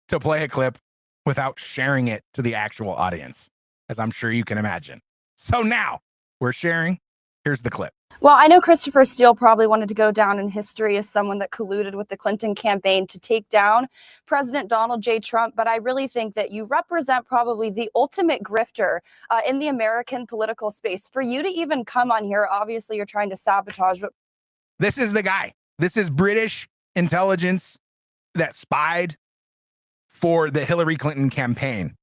to play a clip without sharing it to the actual audience, as I'm sure you can imagine. So now we're sharing. Here's the clip. Well, I know Christopher Steele probably wanted to go down in history as someone that colluded with the Clinton campaign to take down President Donald J. Trump, but I really think that you represent probably the ultimate grifter in the American political space. For you to even come on here, obviously you're trying to sabotage. This is the guy. This is British intelligence that spied for the Hillary Clinton campaign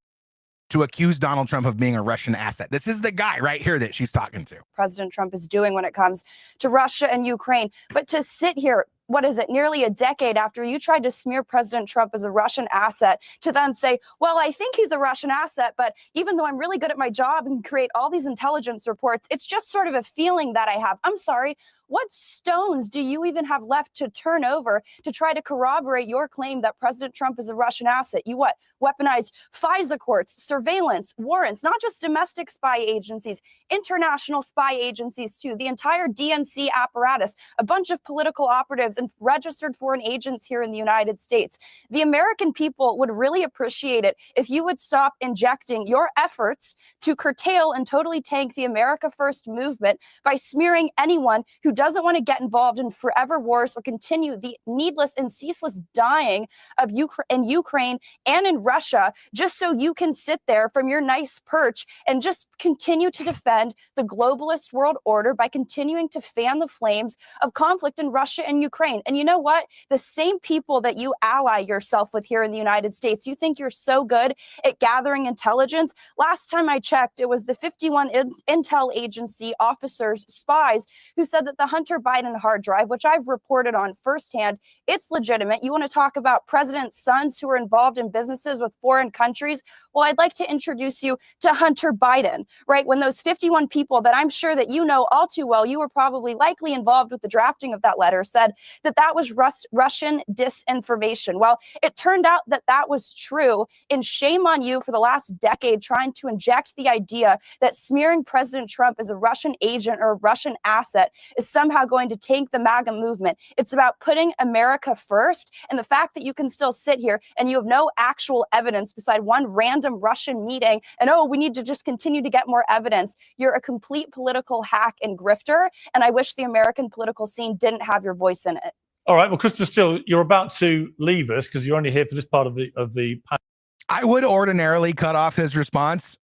to accuse Donald Trump of being a Russian asset. This is the guy right here that she's talking to. President Trump is doing when it comes to Russia and Ukraine. But to sit here, what is it, nearly a decade after you tried to smear President Trump as a Russian asset, to then say, well, I think he's a Russian asset, but even though I'm really good at my job and create all these intelligence reports, it's just sort of a feeling that I have. I'm sorry, what stones do you even have left to turn over to try to corroborate your claim that President Trump is a Russian asset? You what? Weaponized FISA courts, surveillance, warrants, not just domestic spy agencies, international spy agencies too, the entire DNC apparatus, a bunch of political operatives and registered foreign agents here in the United States. The American people would really appreciate it if you would stop injecting your efforts to curtail and totally tank the America First movement by smearing anyone who doesn't want to get involved in forever wars or continue the needless and ceaseless dying of Ukraine and in Russia, just so you can sit there from your nice perch and just continue to defend the globalist world order by continuing to fan the flames of conflict in Russia and Ukraine. And you know what? The same people that you ally yourself with here in the United States, you think you're so good at gathering intelligence. Last time I checked, it was the 51 intel agency officers, spies, who said that the Hunter Biden hard drive, which I've reported on firsthand, it's legitimate. You want to talk about president's sons who are involved in businesses with foreign countries? Well, I'd like to introduce you to Hunter Biden, right? When those 51 people that I'm sure that you know all too well, you were probably likely involved with the drafting of that letter, said that was Russian disinformation. Well, it turned out that that was true, and shame on you for the last decade trying to inject the idea that smearing President Trump as a Russian agent or a Russian asset is somehow going to tank the MAGA movement. It's about putting America first, and the fact that you can still sit here and you have no actual evidence beside one random Russian meeting and, oh, we need to just continue to get more evidence. You're a complete political hack and grifter, and I wish the American political scene didn't have your voice in it. All right. Well, Christopher Steele, you're about to leave us because you're only here for this part of the panel. I would ordinarily cut off his response,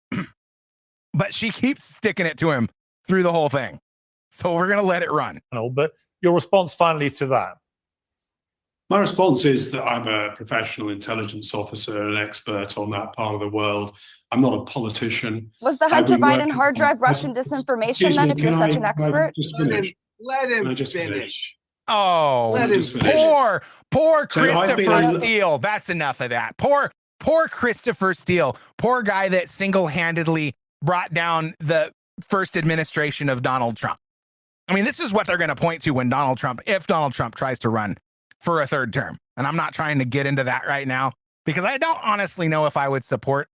but she keeps sticking it to him through the whole thing. So we're going to let it run. But your response finally to that? My response is that I'm a professional intelligence officer, an expert on that part of the world. I'm not a politician. Was the Hunter Biden hard drive Russian disinformation then, if you're such an expert? Let him finish. Oh, poor Christopher Steele. That's enough of that. Poor Christopher Steele. Poor guy that single-handedly brought down the first administration of Donald Trump. I mean, this is what they're going to point to when if Donald Trump tries to run for a third term. And I'm not trying to get into that right now because I don't honestly know if I would support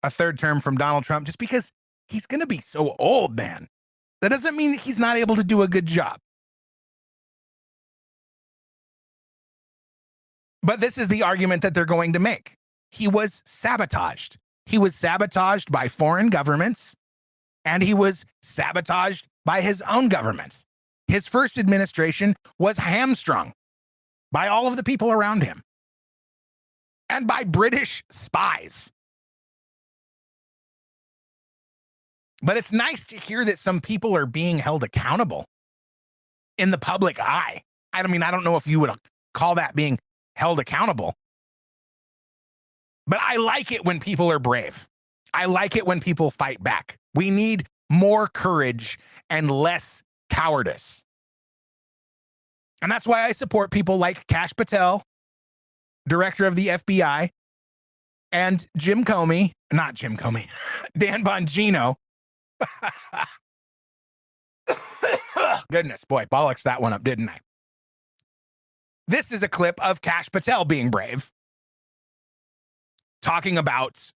a third term from Donald Trump just because he's going to be so old, man. That doesn't mean he's not able to do a good job. But this is the argument that they're going to make. He was sabotaged. He was sabotaged by foreign governments, and he was sabotaged by his own government. His first administration was hamstrung by all of the people around him and by British spies. But it's nice to hear that some people are being held accountable in the public eye. I mean, I don't know if you would call that being held accountable. But I like it when people are brave. I like it when people fight back. We need more courage and less cowardice. And that's why I support people like Kash Patel, director of the FBI, and Dan Bongino. Goodness, boy, bollocks that one up, didn't I? This is a clip of Kash Patel being brave, talking about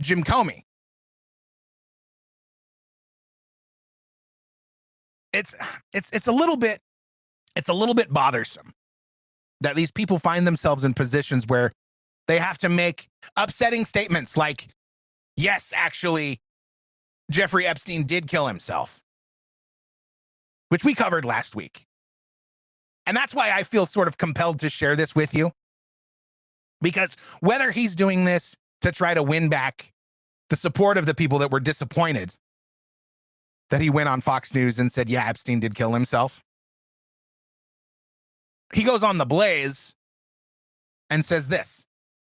Jim Comey. It's a little bit bothersome that these people find themselves in positions where they have to make upsetting statements like, yes, actually, Jeffrey Epstein did kill himself. which we covered last week. And that's why I feel sort of compelled to share this with you. Because whether he's doing this to try to win back the support of the people that were disappointed that he went on Fox News and said, yeah, Epstein did kill himself. He goes on The Blaze and says this.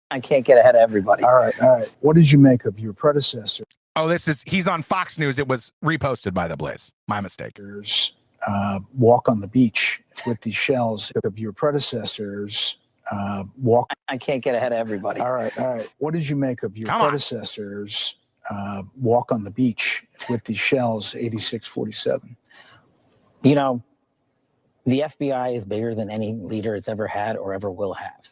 I can't get ahead of everybody. All right, all right. What did you make of your predecessor? Oh, he's on Fox News. It was reposted by The Blaze. My mistake. Walk on the beach with these shells of your predecessors. Walk. I can't get ahead of everybody. All right, all right. What did you make of your predecessors? Walk on the beach with these shells, 8647. You know, the FBI is bigger than any leader it's ever had or ever will have.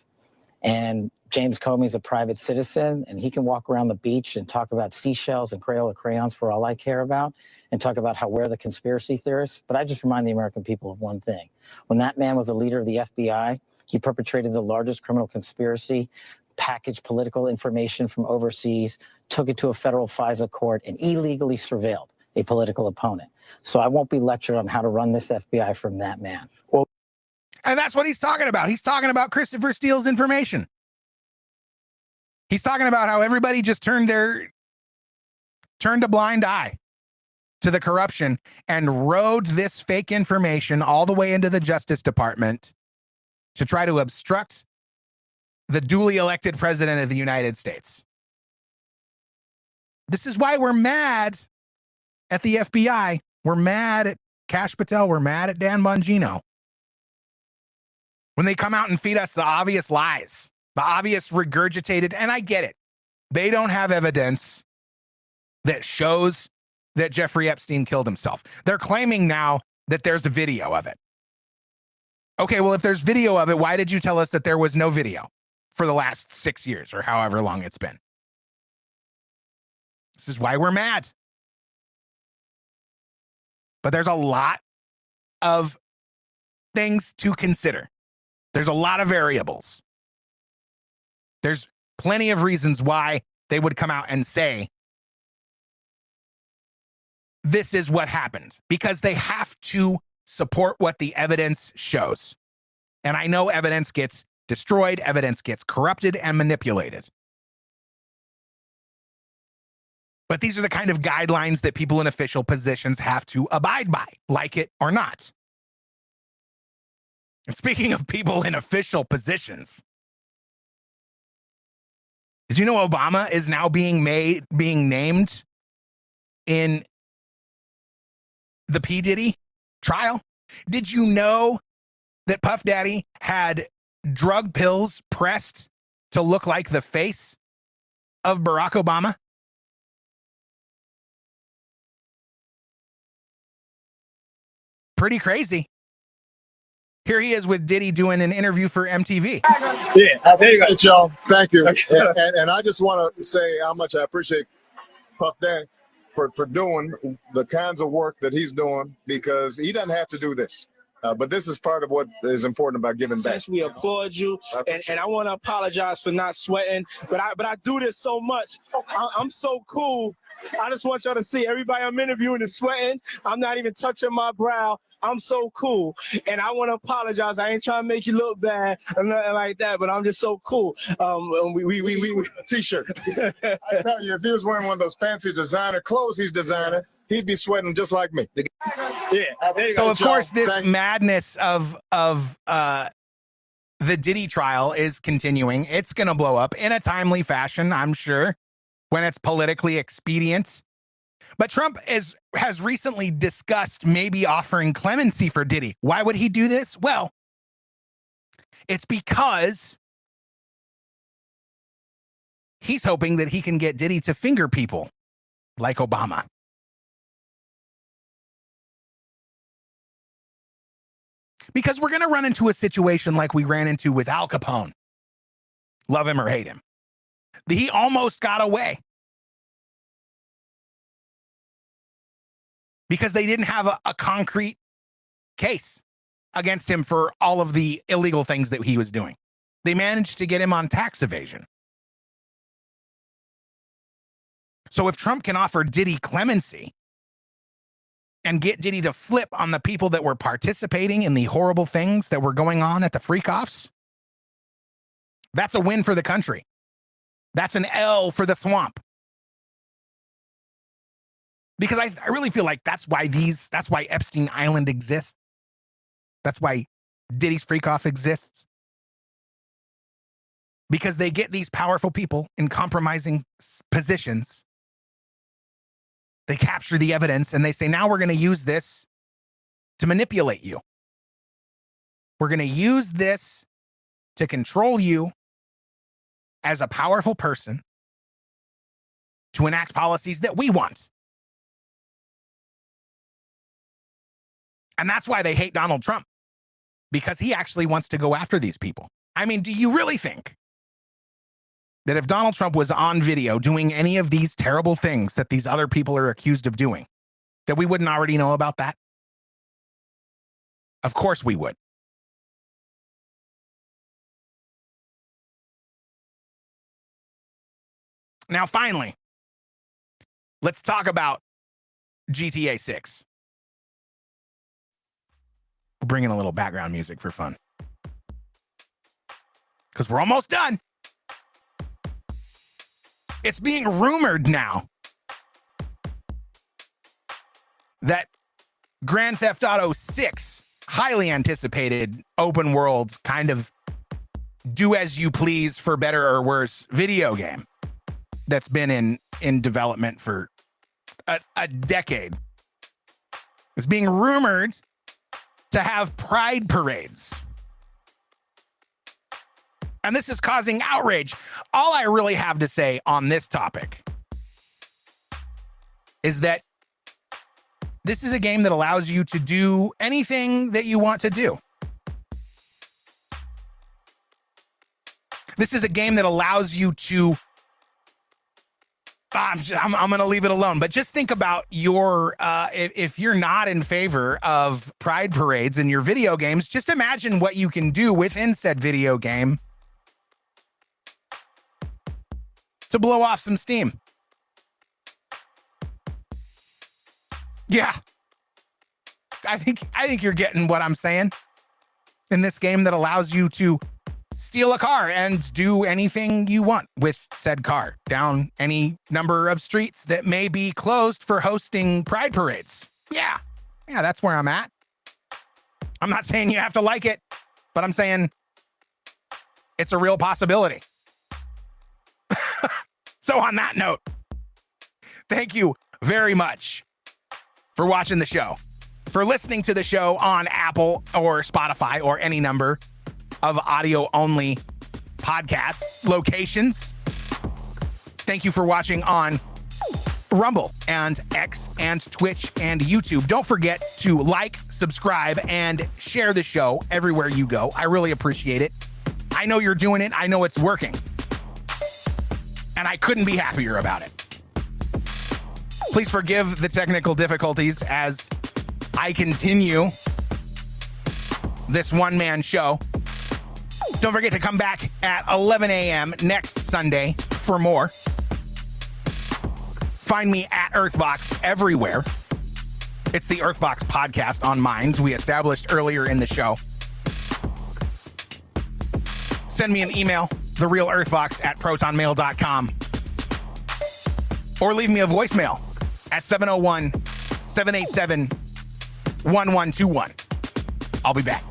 And James Comey is a private citizen, and he can walk around the beach and talk about seashells and Crayola crayons for all I care about, and talk about how we're the conspiracy theorists. But I just remind the American people of one thing. When that man was a leader of the FBI, he perpetrated the largest criminal conspiracy, packaged political information from overseas, took it to a federal FISA court, and illegally surveilled a political opponent. So I won't be lectured on how to run this FBI from that man. Well, and that's what he's talking about. He's talking about Christopher Steele's information. He's talking about how everybody just turned a blind eye to the corruption and rode this fake information all the way into the Justice Department to try to obstruct the duly elected president of the United States. This is why we're mad at the FBI. We're mad at Kash Patel. We're mad at Dan Bongino. When they come out and feed us the obvious lies, the obvious regurgitated, and I get it. They don't have evidence that shows that Jeffrey Epstein killed himself. They're claiming now that there's a video of it. Okay, well, if there's video of it, why did you tell us that there was no video for the last 6 years or however long it's been? This is why we're mad. But there's a lot of things to consider. There's a lot of variables. There's plenty of reasons why they would come out and say, this is what happened, because they have to support what the evidence shows. And I know evidence gets destroyed, evidence gets corrupted and manipulated. But these are the kind of guidelines that people in official positions have to abide by, like it or not. And speaking of people in official positions, did you know Obama is now being named in the P. Diddy trial? Did you know that Puff Daddy had drug pills pressed to look like the face of Barack Obama? Pretty crazy. Here he is with Diddy doing an interview for MTV. Yeah, there you go, y'all. Thank you. And I just want to say how much I appreciate Puff Daddy for doing the kinds of work that he's doing, because he doesn't have to do this. But this is part of what is important about giving back. We applaud you, and I want to apologize for not sweating, but I do this so much. I'm so cool. I just want y'all to see everybody I'm interviewing is sweating. I'm not even touching my brow. I'm so cool, and I want to apologize. I ain't trying to make you look bad or nothing like that, but I'm just so cool. We T-shirt. I tell you, if he was wearing one of those fancy designer clothes he's designing, he'd be sweating just like me. So of course, this madness of the Diddy trial is continuing. It's going to blow up in a timely fashion, I'm sure, when it's politically expedient. But Trump has recently discussed maybe offering clemency for Diddy. Why would he do this? Well, it's because he's hoping that he can get Diddy to finger people like Obama. Because we're going to run into a situation like we ran into with Al Capone. Love him or hate him. He almost got away. Because they didn't have a concrete case against him for all of the illegal things that he was doing. They managed to get him on tax evasion. So if Trump can offer Diddy clemency, and get Diddy to flip on the people that were participating in the horrible things that were going on at the freak-offs, that's a win for the country. That's an L for the swamp. Because I really feel like that's why Epstein Island exists. That's why Diddy's freak-off exists. Because they get these powerful people in compromising positions. They capture the evidence and they say, now we're going to use this to manipulate you. We're going to use this to control you as a powerful person to enact policies that we want. And that's why they hate Donald Trump, because he actually wants to go after these people. I mean, do you really think that if Donald Trump was on video doing any of these terrible things that these other people are accused of doing, that we wouldn't already know about that? Of course we would. Now, finally, let's talk about GTA 6. We'll bring in a little background music for fun, because we're almost done. It's being rumored now that Grand Theft Auto 6, highly anticipated open world kind of do as you please for better or worse video game that's been in development for a decade, is being rumored to have pride parades. And this is causing outrage. All I really have to say on this topic is that this is a game that allows you to do anything that you want to do. This is a game that allows you to... I'm going to leave it alone, but just think about your, if you're not in favor of pride parades in your video games, just imagine what you can do within said video game to blow off some steam. Yeah. I think you're getting what I'm saying in this game that allows you to steal a car and do anything you want with said car down any number of streets that may be closed for hosting pride parades. Yeah, that's where I'm at. I'm not saying you have to like it, but I'm saying it's a real possibility. So on that note, thank you very much for watching the show, for listening to the show on Apple or Spotify or any number of audio-only podcast locations. Thank you for watching on Rumble and X and Twitch and YouTube. Don't forget to like, subscribe, and share the show everywhere you go. I really appreciate it. I know you're doing it. I know it's working. And I couldn't be happier about it. Please forgive the technical difficulties as I continue this one-man show. Don't forget to come back at 11 a.m. next Sunday for more. Find me at earthvox everywhere. It's the earthvox podcast on Minds we established earlier in the show. Send me an email, therealearthvox@protonmail.com. Or leave me a voicemail at 701-787-1121. I'll be back.